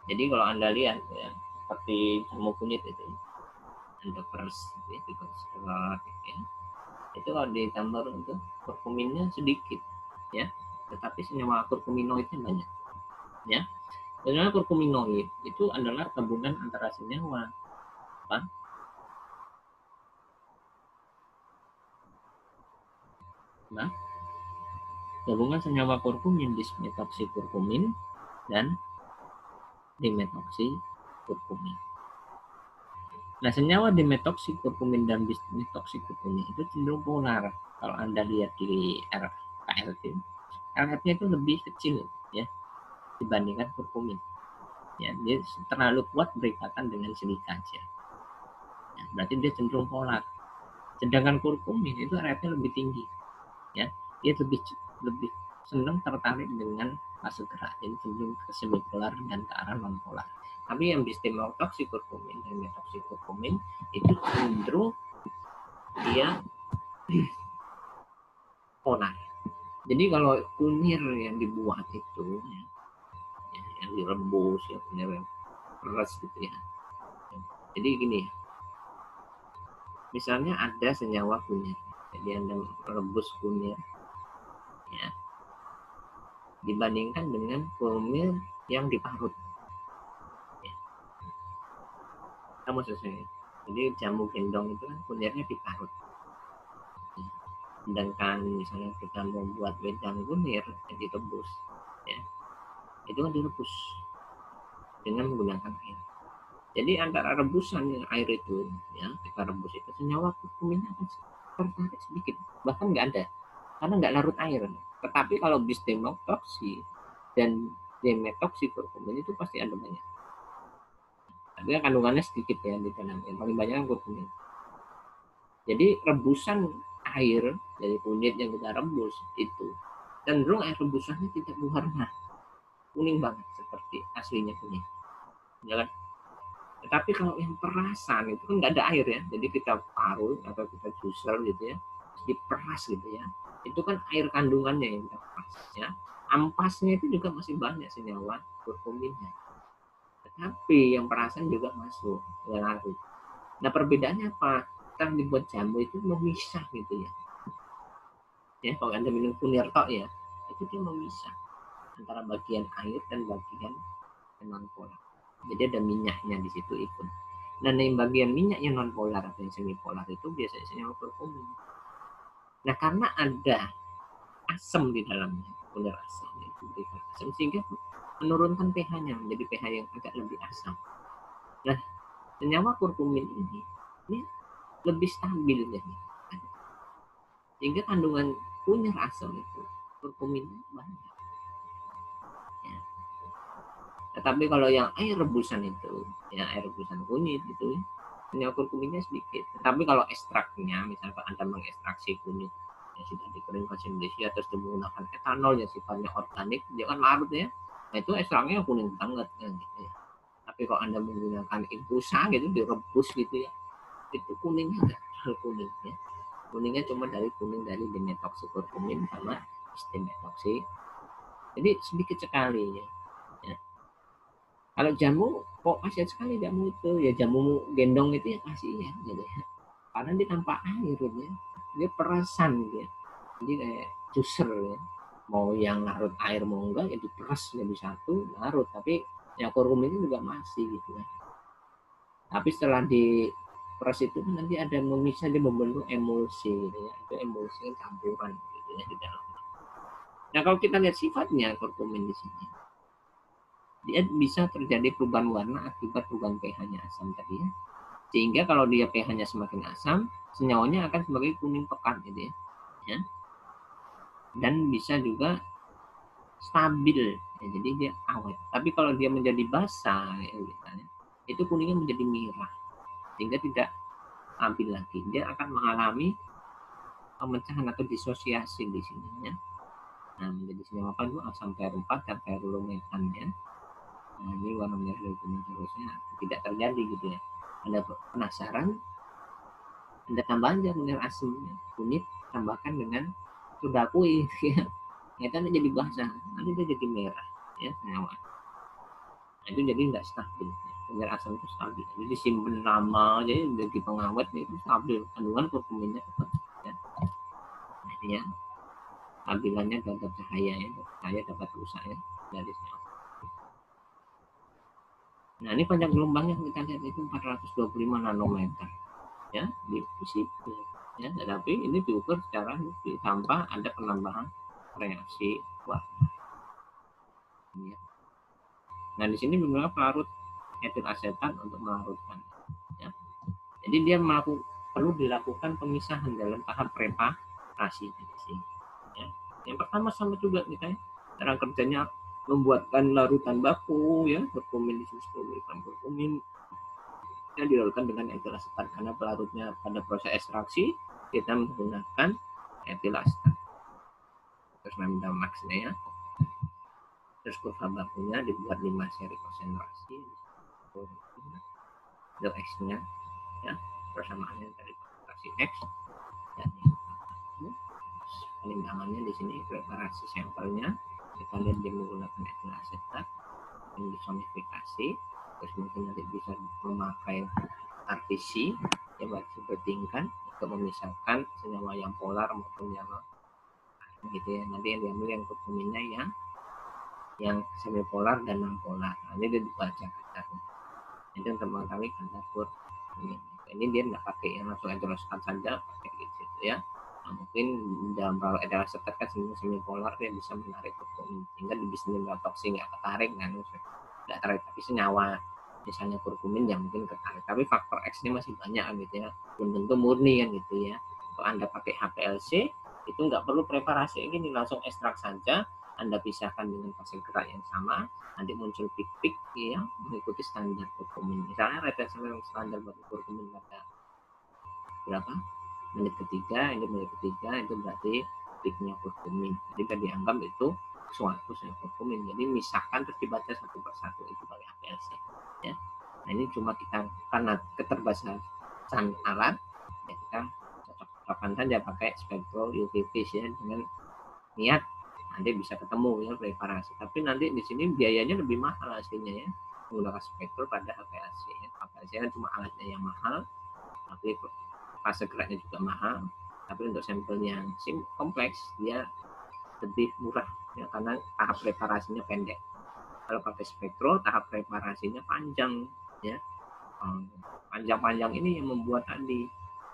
S1: Jadi kalau Anda lihat ya, seperti jamu kunyit itu, Anda peres, ya, ya. Itu kalau ditambah untuk kurkuminnya sedikit, ya, tetapi senyawa kurkuminoidnya banyak, ya. Sebenarnya kurkuminoid itu adalah gabungan antara senyawa apa? Nah, gabungan senyawa kurkumin, dismetoksikurkumin dan dimetoksikurkumin. Nah, senyawa dimetoksikurkumin dan dismetoksikurkumin itu cenderung polar. Kalau Anda lihat di RKLT, RKLT itu lebih kecil ya dibandingkan kurkumin. Ya, dia terlalu kuat berikatan dengan silika aja. Ya, berarti dia cenderung polar. Sedangkan kurkumin itu RKLT lebih tinggi. Ya, dia lebih senang tertarik dengan fase gerak, jadi cenderung ke semipolar dan ke arah non polar. Tapi yang dismetoksikurkumin dan metoksikurkumin itu cenderung dia polar. Jadi kalau kunir yang dibuat itu ya, yang direbus ya, kunir yang keras gitu ya. Jadi gini, misalnya ada senyawa kunir, jadi Anda merebus kunir ya, dibandingkan dengan kunir yang diparut. Ya. Kamu selesai. Jadi jamu gendong itu kan kunirnya diparut. Ya. Sedangkan misalnya kita mau buat wedang kunir yang direbus, ya, itu kan direbus dengan menggunakan air. Jadi antara rebusan air itu, ya, kita rebus itu senyawa kurkuminnya akan tertarik sedikit, bahkan nggak ada, karena nggak larut air. Tetapi kalau bisdemoktoksi dan demetoksikurkumin itu pasti ada banyak. Tapi kandungannya sedikit ya di dalam, yang paling banyak kan kurkumin. Jadi rebusan air dari kunyit yang kita rebus itu cenderung air rebusannya tidak berwarna kuning banget seperti aslinya kunyit, ya kan? Tetapi kalau yang perasan itu kan nggak ada air ya, jadi kita parut atau kita juicer gitu ya, diperas gitu ya, itu kan air kandungannya yang kita peras ya. Ampasnya itu juga masih banyak senyawa kurkuminnya, tetapi yang perasan juga masuk ke larut. Nah perbedaannya apa? Kita dibuat jamu itu memisah gitu ya. Ya kalau Anda minum kunir tok ya, itu dia memisah antara bagian air dan bagian non polar. Jadi ada minyaknya di situ ikut. Dan yang bagian minyaknya non polar atau yang semi polar itu biasanya senyawa kurkumin. Nah karena ada asam di dalamnya, kunir asam itu asam, sehingga menurunkan pH-nya menjadi pH yang agak lebih asam. Nah senyawa kurkumin ini lebih stabil ya, sehingga kandungan kunir asam itu kurkuminnya banyak. Ya. Tetapi kalau yang air rebusan itu, ya air rebusan kunyit itu, senyawa kurkuminnya sedikit. Tetapi kalau ekstraknya, misalkan Anda mengekstraksi kunyit yang sudah dikeringkan sendiri terus menggunakan etanol yang sifatnya organik, dia kan larut ya. Nah itu ekstraknya kuning banget kan gitu ya. Tapi kalau Anda menggunakan infusa gitu, direbus gitu ya, itu kuningnya enggak terlalu kuning ya. Kuningnya cuma dari kuning dari dimetoksikurkumin sama istimetoksi. Jadi sedikit sekali ya. Ya. Kalau jamu kok kasihan sekali jamu itu ya, jamu gendong itu ya kasihan gitu ya. Karena dia tanpa air gitu ya. Dia perasan gitu ya. Jadi kayak juicer ya. Mau yang larut air mau enggak ya diperas jadi satu larut, tapi yang kurkumin itu juga masih gitu ya. Tapi setelah di peras itu nanti ada memisah, dia membentuk emulsi gitu ya. Itu emulsi campuran gitu ya di dalam. Nah kalau kita lihat sifatnya kurkumin di sini, dia bisa terjadi perubahan warna akibat perubahan pH-nya asam tadi ya. Sehingga kalau dia pH-nya semakin asam, senyawanya akan sebagai kuning pekat gitu ya. Ya. Dan bisa juga stabil, ya, jadi dia awet. Tapi kalau dia menjadi basah, ya, misalnya, itu kuningnya menjadi merah, sehingga tidak stabil lagi. Dia akan mengalami pemecahan atau disosiasi di sini ya. Nah, menjadi senyawa apa itu asam per4 dan perlumetan ya. Nah, ini warna merah dari kuning terusnya tidak terjadi gitu ya. Anda penasaran, Anda tambah aja kunyit asam ya. Kunyit tambahkan dengan soda kue ya. Itu nanti jadi basah, nanti dia jadi merah ya senyawa. Nah, itu jadi tidak stabil. Kunyit asam itu stabil. Jadi disimpan lama, jadi dari pengawet itu stabil. Kandungan kurkuminnya tetap ya. Nah, ini ya. Tampilannya terhadap cahaya ya, cahaya dapat rusak ya dari senyawa. Nah ini panjang gelombangnya kita lihat itu 425 nanometer ya di sipil ya, tetapi ini diukur secara tanpa ada penambahan reaksi warna. Ya. Nah di sini menggunakan pelarut etil asetat untuk melarutkan. Ya. Jadi dia perlu dilakukan pemisahan dalam tahap preparasi. Ya. Yang pertama sama juga kita ya, cara kerjanya membuatkan larutan baku ya, kurkumin disusahkan kurkumin yang dilarutkan dengan etil asetat, karena pelarutnya pada proses ekstraksi kita menggunakan etil asetat. Terus lambda maxnya ya. Terus kurva bakunya dibuat 5 seri konsentrasi. Del X-nya ya, persamaannya dari konsentrasi X dan pelimbangannya di sini preparasi sampelnya kita lihat dia menggunakan etil asetat yang disonifikasi, terus mungkin nanti bisa memakai RTC ya buat bertingkat untuk memisahkan senyawa yang polar maupun yang gitu ya. Nanti yang diambil yang kurkuminnya yang semipolar dan non polar. Nah, ini dia dibaca kadarnya. Itu untuk mengetahui kadar kurkumin. Ini dia tidak pakai yang langsung etilostat saja, pakai gitu ya. Nah, mungkin dalam kalau etilostat kan semipolar dia bisa menarik kurkumin sehingga bisa toksik nggak ketarik kan, nggak tarik, tapi senyawa misalnya kurkumin yang mungkin ketarik, tapi faktor X-nya masih banyak gitu ya, belum tentu murni kan gitu ya. Kalau Anda pakai HPLC itu nggak perlu preparasi ini, langsung ekstrak saja, Anda pisahkan dengan fase gerak yang sama, nanti muncul pik-pik ya mengikuti standar kurkumin. Misalnya retensi standar kurkumin pada berapa menit ketiga, ini menit ketiga itu berarti piknya kurkumin. Jadi kita dianggap itu suatu senyawa kurkumin. Jadi misahkan terus dibaca satu persatu itu pakai HPLC. Ya. Nah ini cuma kita karena keterbatasan alat, ya kita cocok-cocokan saja pakai spektro UV ya dengan niat nanti bisa ketemu ya preparasi. Tapi nanti di sini biayanya lebih mahal aslinya ya menggunakan spektro pada HPLC. Ya. HPLC kan cuma alatnya yang mahal, tapi fase geraknya juga mahal. Tapi untuk sampel yang kompleks dia lebih murah ya karena tahap preparasinya pendek. Kalau pakai spektro tahap preparasinya panjang ya. Panjang-panjang ini yang membuat tadi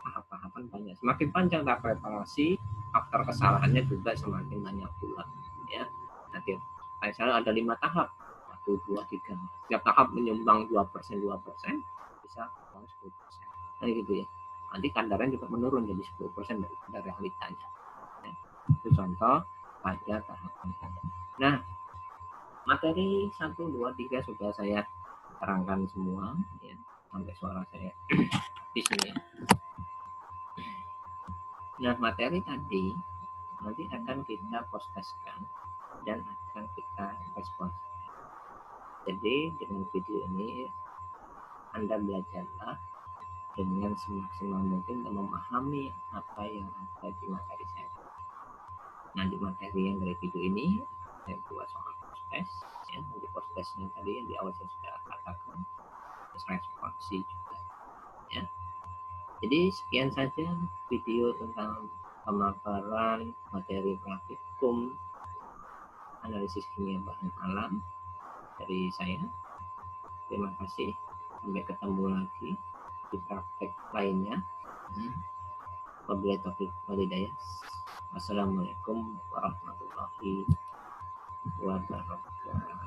S1: tahap-tahapan banyak. Semakin panjang tahap preparasi, faktor kesalahannya juga semakin banyak pula ya. Nanti misalnya ada 5 tahap, 1, 2, 3. Setiap tahap menyumbang 2%, bisa 10%. Nah gitu ya. Nanti kadarnya juga menurun jadi 10% dari realitanya. Ya. Itu contoh pada tahapan. Nah, Materi 1, 2, 3 sudah saya terangkan semua ya, sampai suara saya di sini. Nah, materi tadi nanti akan kita posteskan dan akan kita respons. Jadi dengan video ini Anda belajarlah dengan semaksimal mungkin untuk memahami apa yang ada di materi saya. Nah, di materi yang dari video ini saya buat soal postes ya, di postesnya tadi yang di awal saya sudah katakan, terus responsi juga ya. Jadi sekian saja video tentang pemaparan materi praktikum analisis kimia bahan alam dari saya. Terima kasih, sampai ketemu lagi di praktek lainnya. Wabillahi taufiq wal hidayah. Wassalamualaikum warahmatullahi wabarakatuh.